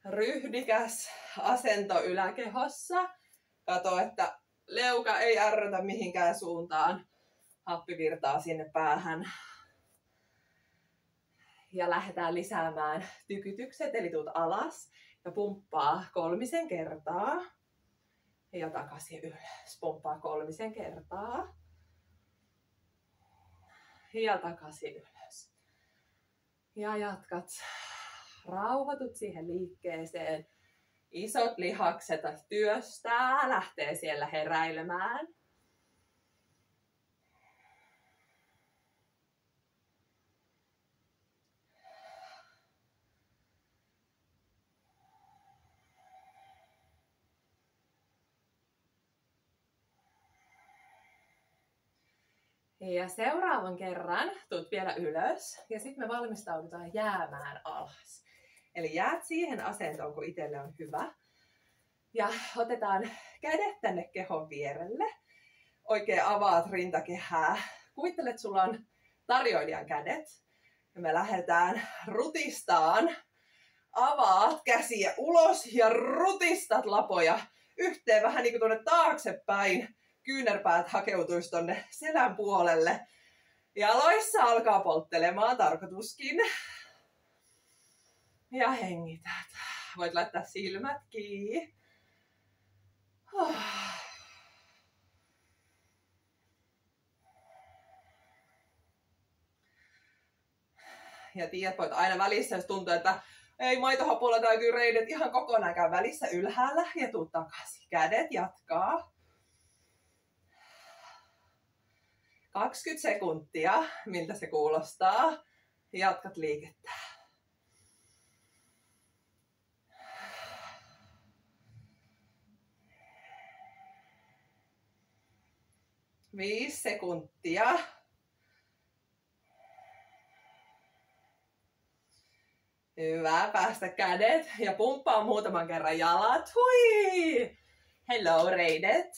[SPEAKER 2] Ryhdikäs asento yläkehossa. Kato, että leuka ei ärrötä mihinkään suuntaan. Happi virtaa sinne päähän. Ja lähdetään lisäämään tykytykset, eli tuut alas ja pumppaa 3 kertaa. Ja takaisin ylös. Pumppaa 3 kertaa. Ja takaisin ylös. Ja jatkat. Rauhoitut siihen liikkeeseen. Isot lihakset työstää, lähtee siellä heräilemään. Ja seuraavan kerran tuut vielä ylös ja sitten me valmistaudutaan jäämään alas. Eli jäät siihen asentoon, kun itselle on hyvä. Ja otetaan kädet tänne kehon vierelle. Oikein avaat rintakehää. Kuvittele, että sulla on tarjoilijan kädet. Ja me lähdetään rutistaan. Avaat käsiä ulos ja rutistat lapoja yhteen vähän niin kuin tuonne taaksepäin. Kyynärpäät hakeutuisi tonne selän puolelle. Jaloissa alkaa polttelemaan tarkoituskin. Ja hengität. Voit laittaa silmät kiinni. Ja tiedät, voit aina välissä, jos tuntuu, että ei maitohapolla täytyy reidet ihan kokonaan käy välissä ylhäällä ja tuu takaisin. Kädet jatkaa. 20 sekuntia, miltä se kuulostaa. Jatkat liikettä. 5 sekuntia. Hyvä, päästä kädet ja pumppaa muutaman kerran jalat. Hui! Hello, reidet.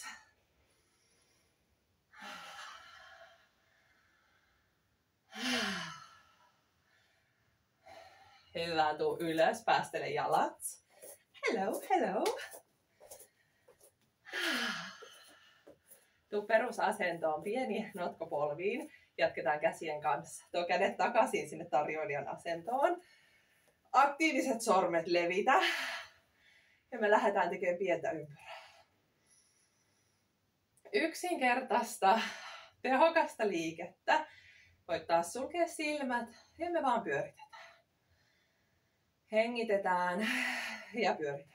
[SPEAKER 2] Hyvä, tuu ylös, päästele jalat. Hello, hello. Tuu perusasentoon, pieni notko polviin. Jatketaan käsien kanssa. Tuo kädet takaisin sinne tarjoilijan asentoon. Aktiiviset sormet levitä. Ja me lähdetään tekemään pientä ympyrää. Yksinkertaista, tehokasta liikettä. Voit taas sulkea silmät ja me vaan pyöritetään. Hengitetään ja pyöritetään.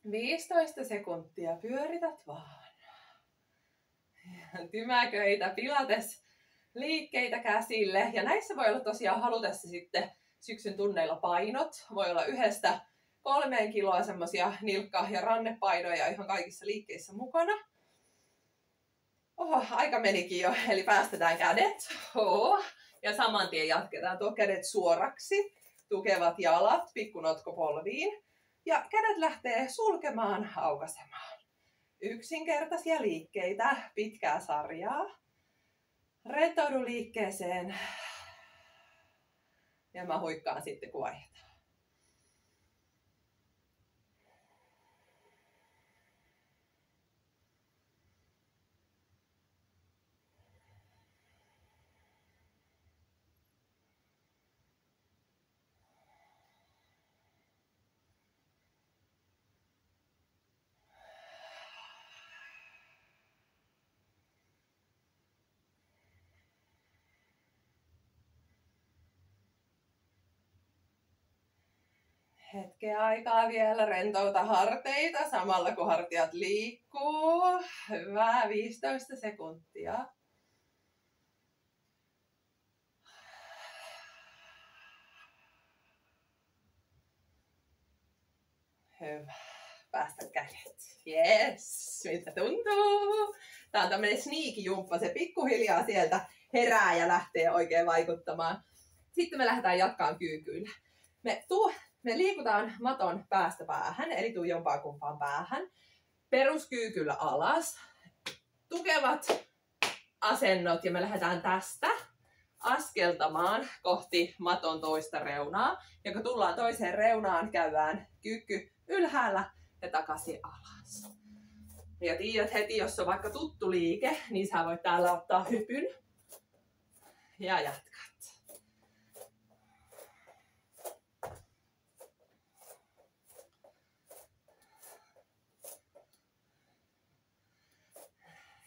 [SPEAKER 2] – 15 sekuntia pyörität vaan. Tymäköitä pilates liikkeitä käsille. Ja näissä voi olla tosiaan halutessa sitten syksyn tunneilla painot. Voi olla 1–3 kiloa semmosia nilkka- ja rannepainoja ihan kaikissa liikkeissä mukana. Oho, aika menikin jo. Eli päästetään kädet. Ja saman tien jatketaan. Tuo kädet suoraksi. Tukevat jalat, pikkunotko polviin. Ja kädet lähtee sulkemaan, aukaisemaan. Yksinkertaisia liikkeitä, pitkää sarjaa. Rentoudu liikkeeseen. Ja mä huikkaan sitten, kun vaihdetaan. Hetken aikaa vielä rentouta harteita samalla kun hartiat liikkuu. Hyvä, 15 sekuntia. Hyvä. Päästä kädet. Yes. Miltä tuntuu? Tää on tämmönen sneaky-jumppa. Se pikkuhiljaa sieltä herää ja lähtee oikein vaikuttamaan. Sitten me lähdetään jatkaan kyykyillä. Me liikutaan maton päästä päähän, eli tuu jompaan kumpaan päähän. Peruskyykyllä alas. Tukevat asennot ja me lähdetään tästä askeltamaan kohti maton toista reunaa. Ja kun tullaan toiseen reunaan, käydään kyykky ylhäällä ja takaisin alas. Ja tiedät heti, jos on vaikka tuttu liike, niin sä voit täällä ottaa hypyn ja jatkat.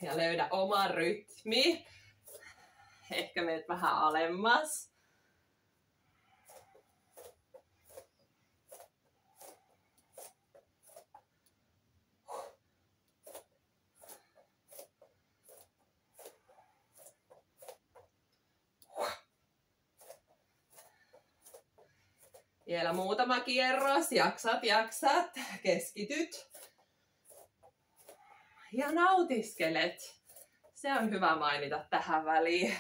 [SPEAKER 2] Ja löydä oma rytmi. Ehkä menet vähän alemmas. Vielä muutama kierros. Jaksat. Keskityt. Ja nautiskelet. Se on hyvä mainita tähän väliin.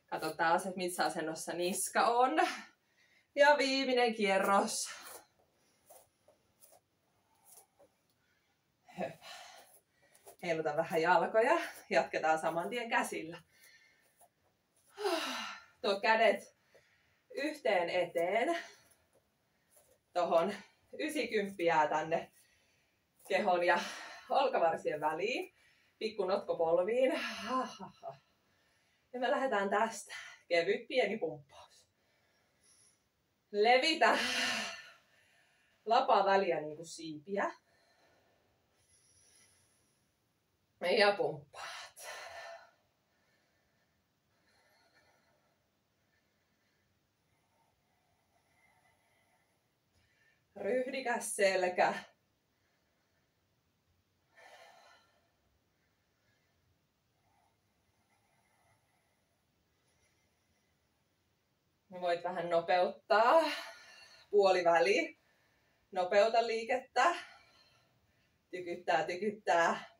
[SPEAKER 2] Katsotaan, että missä asennossa niska on. Ja viimeinen kierros. Hyvä. Heiluta vähän jalkoja. Jatketaan saman tien käsillä. Tuo kädet yhteen eteen. Tohon 90 jää tänne kehon ja olkavarsien väliin. Pikku notko polviin. Ja me lähdetään tästä. Kevyt pieni pumppaus. Levitä lapaa väliä niin kuin siipiä. Ja pumppaat. Ryhdikäs selkä. Voit vähän nopeuttaa. Puoliväli. Nopeuta liikettä. Tykyttää.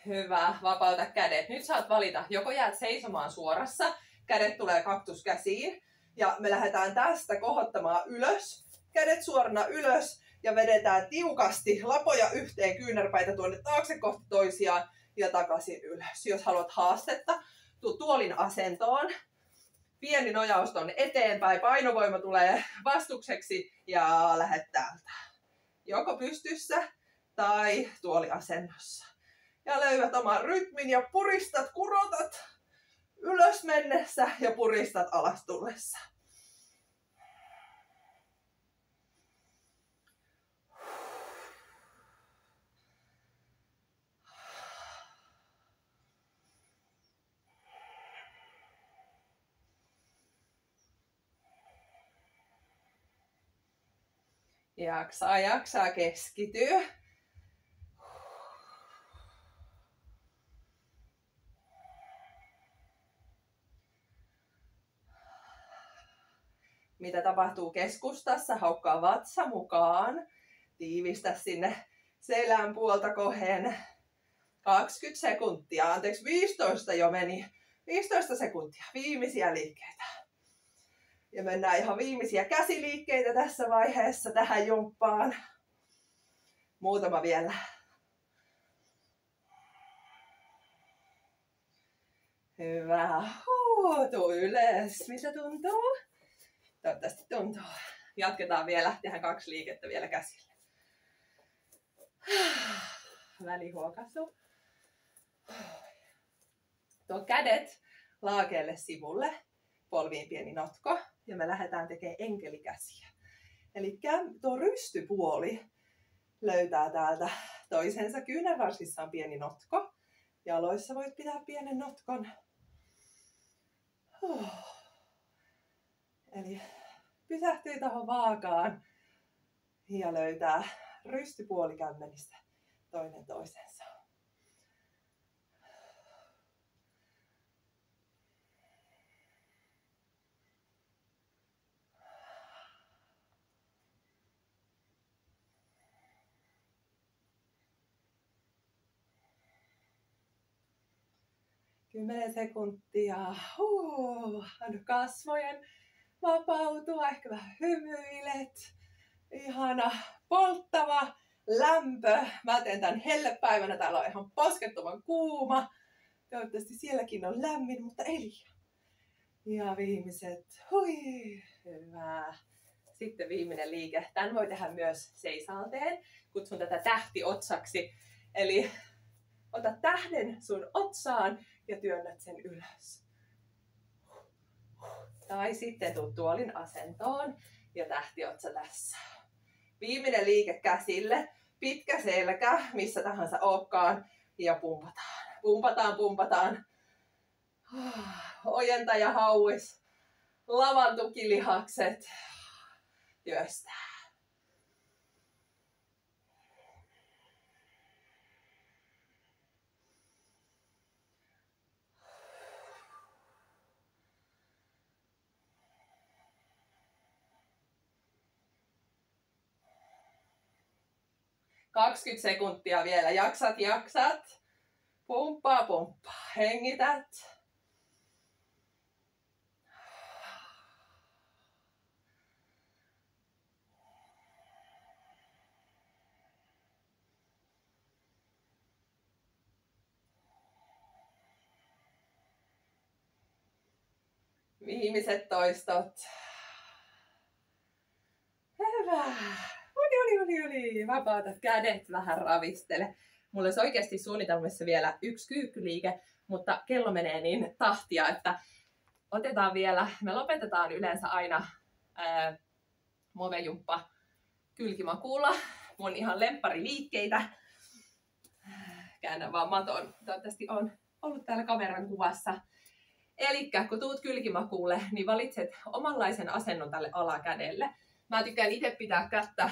[SPEAKER 2] Hyvä, vapauta kädet. Nyt saat valita, joko jäät seisomaan suorassa kädet tulee kaktuskäsiin. Ja me lähdetään tästä kohottamaan ylös, kädet suorana ylös ja vedetään tiukasti lapoja yhteen, kyynärpäitä tuonne taakse kohti toisiaan ja takaisin ylös. Jos haluat haastetta, tuu tuolin asentoon. Pieni nojaus tuonne eteenpäin, painovoima tulee vastukseksi ja lähdet täältä. Joko pystyssä tai tuoliasennossa. Ja löydät oman rytmin ja puristat, kurotat ylös mennessä ja puristat alas tullessa. Jaksaa keskityä. Mitä tapahtuu keskustassa? Haukkaa vatsa mukaan. Tiivistä sinne selän puolta kohden. 20 sekuntia. 15 jo meni. 15 sekuntia. Viimeisiä liikkeitä. Ja mennään ihan viimeisiä käsiliikkeitä tässä vaiheessa tähän jumppaan. Muutama vielä. Hyvä. Tuu ylös. Mitä tuntuu? Toivottavasti tuntuu. Jatketaan vielä. Tehdään 2 liikettä vielä käsille. Välihuokaisu. Tuo kädet laakeelle sivulle. Polviin pieni notko. Ja me lähdetään tekemään enkelikäsiä. Eli tuo rystypuoli löytää täältä toisensa. Kyynärvarsissa on pieni notko. Jaloissa voit pitää pienen notkon. Eli pysähtyy tuohon vaakaan ja löytää rystypuoli kämmenistä toinen toisensa. Kymmenen sekuntia. Anna kasvojen vapautua. Ehkä vähän hymyilet. Ihana polttava lämpö. Mä teen tän hellepäivänä. Täällä on ihan poskettoman kuuma. Toivottavasti sielläkin on lämmin, mutta ei liian. Ja viimeiset. Hyvä. Sitten viimeinen liike. Tän voi tehdä myös seisalteen. Kutsun tätä tähtiotsaksi. Eli ota tähden sun otsaan ja työnnät sen ylös. Tai sitten tuu tuolin asentoon ja tähtiotsa tässä. Viimeinen liike käsille. Pitkä selkä, missä tahansa ootkaan. Ja pumpataan. Pumpataan. Ojenta ja hauis. Lavan tukilihakset. Työstää. – 20 sekuntia vielä. Jaksat. Pumppaa. Hengität. Viimeiset toistot. Hyvä. Uni. Vapautat kädet, vähän ravistele. Mulla olisi oikeasti suunnitelmissa vielä 1 kyykkyliike, mutta kello menee niin tahtia, että otetaan vielä. Me lopetetaan yleensä aina movejumppa kylkimakuulla. Mun ihan lemppariliikkeitä. Käännän vaan maton. Toivottavasti on ollut täällä kameran kuvassa. Elikkä kun tuut kylkimakuulle, niin valitset omanlaisen asennon tälle alakädelle. Mä tykkään itse pitää kättä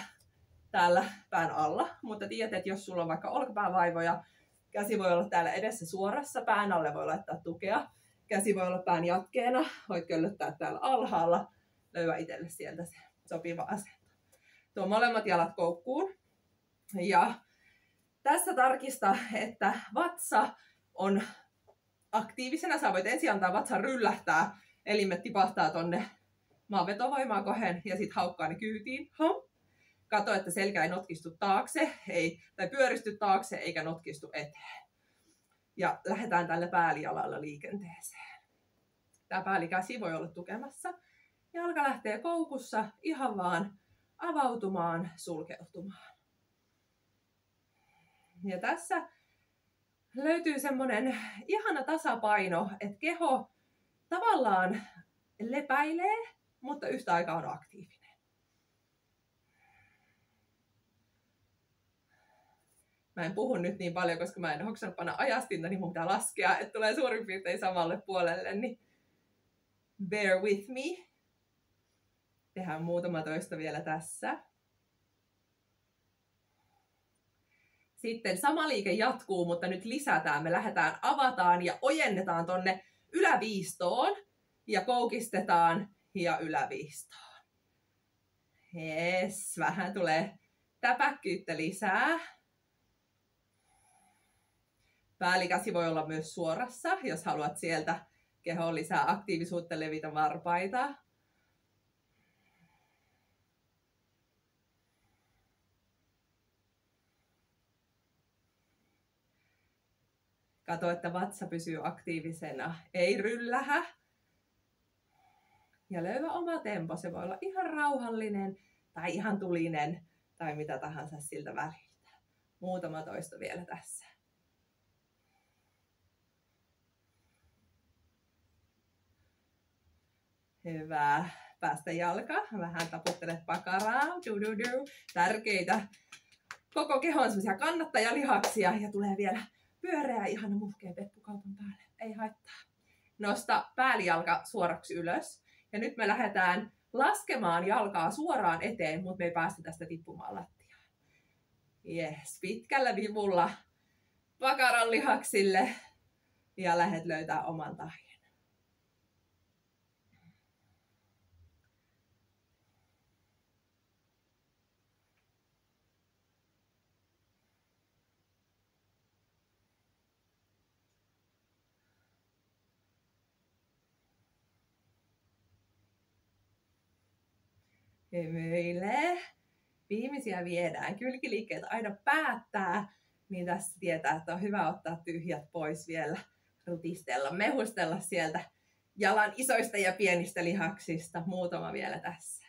[SPEAKER 2] täällä pään alla, mutta tiedät, että jos sulla on vaikka olkapäävaivoja, käsi voi olla täällä edessä suorassa, pään alle voi laittaa tukea, käsi voi olla pään jatkeena, voit köllöttää täällä alhaalla, löydä itselle sieltä se sopiva asento. Tuo molemmat jalat koukkuun ja tässä tarkista, että vatsa on aktiivisena. Sä voit ensin antaa vatsan ryllähtää, elimet tipahtaa tonne maanvetovoimaa kohen ja sit haukkaa ne kyytiin. Kato, että selkä ei notkistu taakse, tai pyöristy taakse eikä notkistu eteen. Ja lähdetään tällä päällijalalla liikenteeseen. Tää päällikäsi voi olla tukemassa. Jalka lähtee koukussa ihan vaan avautumaan, sulkeutumaan. Ja tässä löytyy semmonen ihana tasapaino, että keho tavallaan lepäilee, mutta yhtä aikaa on aktiivinen. Mä en puhu nyt niin paljon, koska mä en hoksannut panna ajastinta, niin mun pitää laskea, että tulee suurin piirtein samalle puolelle, niin bear with me. Tehdään muutama toista vielä tässä. Sitten sama liike jatkuu, mutta nyt lisätään. Me lähdetään, avataan ja ojennetaan tonne yläviistoon ja koukistetaan ja yläviistoon. Yes, vähän tulee täpäkkyyttä lisää. Päällikäsi voi olla myös suorassa, jos haluat sieltä kehoon lisää aktiivisuutta, levitä varpaita. Kato, että vatsa pysyy aktiivisena, ei ryllähä. Ja löydä oma tempo. Se voi olla ihan rauhallinen tai ihan tulinen tai mitä tahansa siltä väliltä. Muutama toisto vielä tässä. Hyvä. Päästä jalka. Vähän taputtelet pakaraa. Tärkeitä. Koko kehon semmoisia kannattajalihaksia ja tulee vielä pyöreä ihana muhkea peppukaupan päälle. Ei haittaa. Nosta päällijalka suoraksi ylös. Ja nyt me lähdetään laskemaan jalkaa suoraan eteen, mutta me ei päästä tästä tippumaan lattiaan. Yes, pitkällä vivulla pakaran lihaksille ja lähdet löytää oman tahdin. Hymyile. Viimeisiä viedään. Kylkiliikkeet aina päättää, niin tässä tietää, että on hyvä ottaa tyhjät pois vielä. Rutistella, mehustella sieltä jalan isoista ja pienistä lihaksista. Muutama vielä tässä.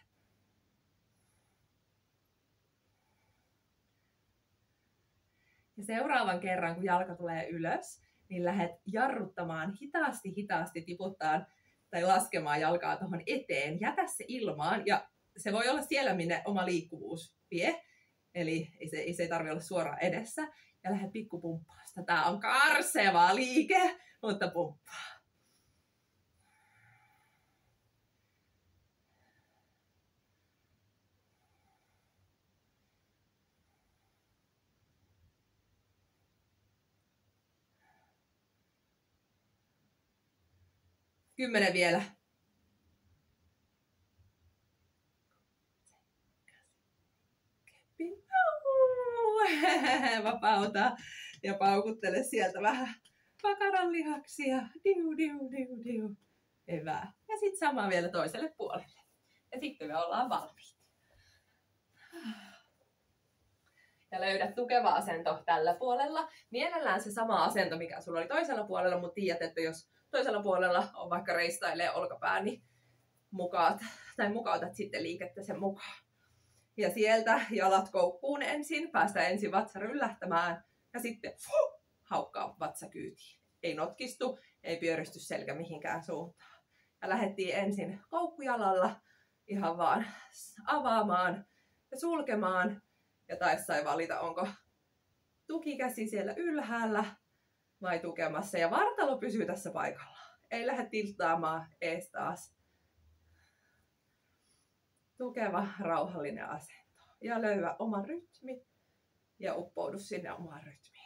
[SPEAKER 2] Ja seuraavan kerran, kun jalka tulee ylös, niin lähdet jarruttamaan hitaasti tiputtaan tai laskemaan jalkaa tuohon eteen. Jätä se ilmaan ja se voi olla siellä, minne oma liikkuvuus vie. Eli ei se tarvitse olla suoraan edessä. Ja lähde pikkupumppaa sitä. Tää on karseva liike, mutta pumppaa. Kymmenen vielä. Vapauta ja paukuttele sieltä vähän pakaran lihaksia. Diu. Hyvä. Ja sitten sama vielä toiselle puolelle. Ja sitten me ollaan valmiit. Ja löydät tukeva asento tällä puolella. Mielellään se sama asento, mikä sulla oli toisella puolella, mutta tiedät, että jos toisella puolella on vaikka reistailee olkapää, niin mukautat sitten liikettä sen mukaan. Ja sieltä jalat koukkuun ensin, päästään ensin vatsa ryllähtämään ja sitten haukkaa vatsa kyytiin. Ei notkistu, ei pyöristy selkä mihinkään suuntaan. Ja lähdettiin ensin koukkujalalla ihan vaan avaamaan ja sulkemaan. Ja taas sai valita, onko tukikäsi siellä ylhäällä vai tukemassa. Ja vartalo pysyy tässä paikallaan. Ei lähde tilttaamaan ees taas. Tukeva, rauhallinen asento. Ja löyä oma rytmi ja uppoudu sinne omaan rytmiin.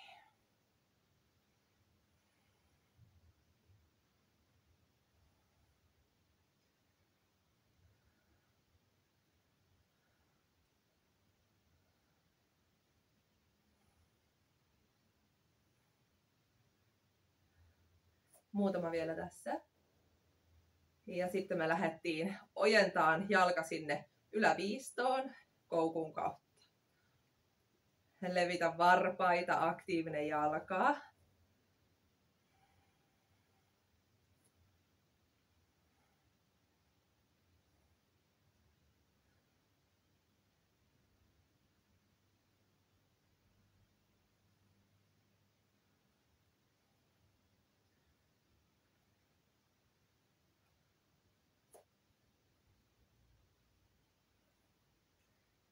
[SPEAKER 2] Muutama vielä tässä. Ja sitten me lähdettiin ojentaan jalka sinne yläviistoon koukun kautta. Levitä varpaita, aktiivinen jalka.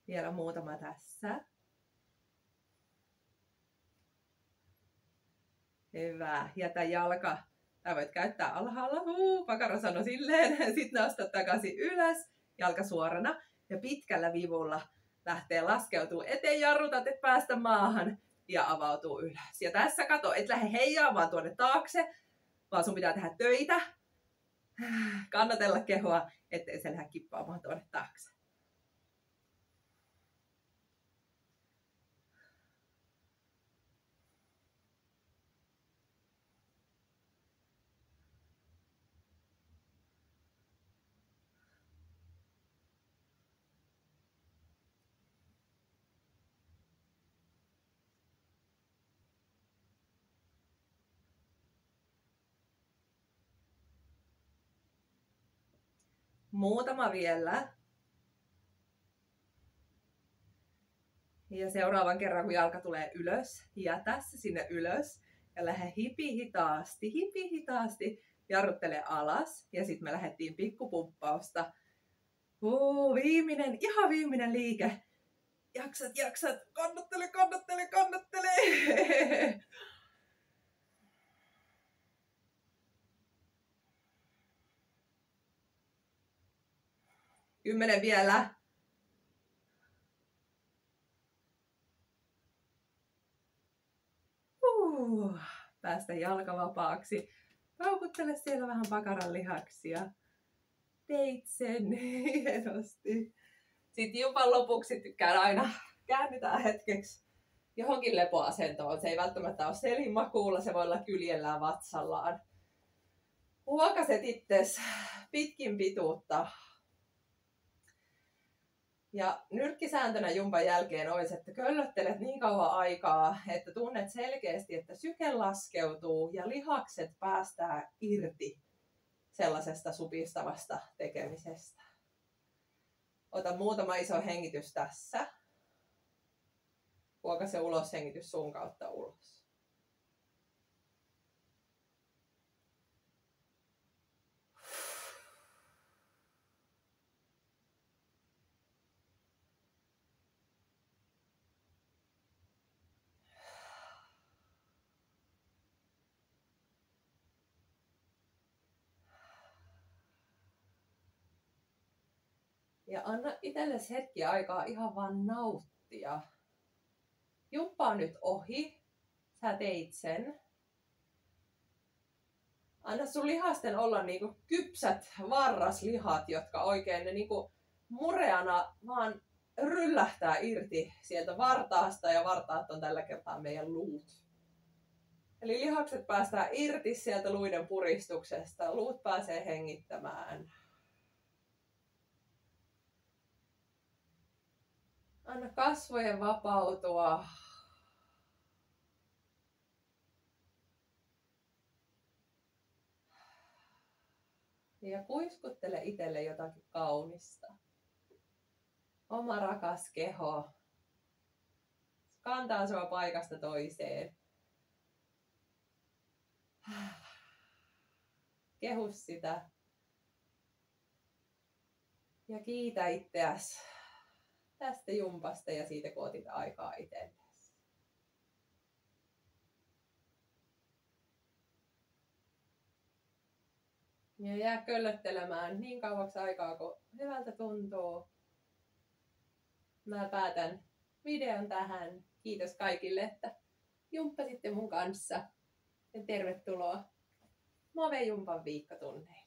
[SPEAKER 2] Vielä muutama tässä. Hyvä. Jätä jalka. Tää voit käyttää alhaalla. Pakara sanoi silleen. Sitten nostaa takaisin ylös. Jalka suorana. Ja pitkällä vivulla lähtee laskeutuu eteen. Jarrutat, et päästä maahan. Ja avautuu ylös. Ja tässä kato, et lähde heijaamaan tuonne taakse. Vaan sun pitää tehdä töitä. Kannatella kehoa, ettei se lähde kippaamaan tuonne taakse. Muutama vielä. Ja seuraavan kerran, kun jalka tulee ylös, jätä se sinne ylös ja lähde hipi hitaasti, jarruttele alas. Ja sitten me lähdettiin pikkupumppausta. Ihan viimeinen liike. Jaksat, kannattele. 10 vielä. Päästä jalka vapaaksi. Paukuttele siellä vähän pakaran lihaksia. Teit sen hienosti. Sitten jumpan lopuksi tykkään aina käännytään hetkeksi johonkin lepoasentoon. Se ei välttämättä ole selinmakuulla, se voi olla kyljellään vatsallaan. Huokaset itses pitkin pituutta. Ja nyrkkisääntönä jumpan jälkeen olisi, että köllöttelet niin kauan aikaa, että tunnet selkeästi, että syke laskeutuu ja lihakset päästää irti sellaisesta supistavasta tekemisestä. Ota muutama iso hengitys tässä. Huokase ulos hengitys sun kautta ulos. Ja anna itsellesi hetki aikaa ihan vaan nauttia. Jumppa on nyt ohi. Sä teit sen. Anna sun lihasten olla niinku kypsät varraslihat, jotka oikein ne niinku mureana vaan ryllähtää irti sieltä vartaasta. Ja vartaat on tällä kertaa meidän luut. Eli lihakset päästään irti sieltä luiden puristuksesta. Luut pääsee hengittämään. Anna kasvojen vapautua. Ja kuiskuttele itselle jotakin kaunista. Oma rakas keho kantaa sua paikasta toiseen. Kehu sitä. Ja kiitä itseäsi tästä jumpasta ja siitä, kun otit aikaa itsellesi. Ja jää köllöttelemään niin kauaksi aikaa, kun hyvältä tuntuu. Mä päätän videon tähän. Kiitos kaikille, että jumppasitte mun kanssa. Ja tervetuloa Move Jumpan viikkotunneille.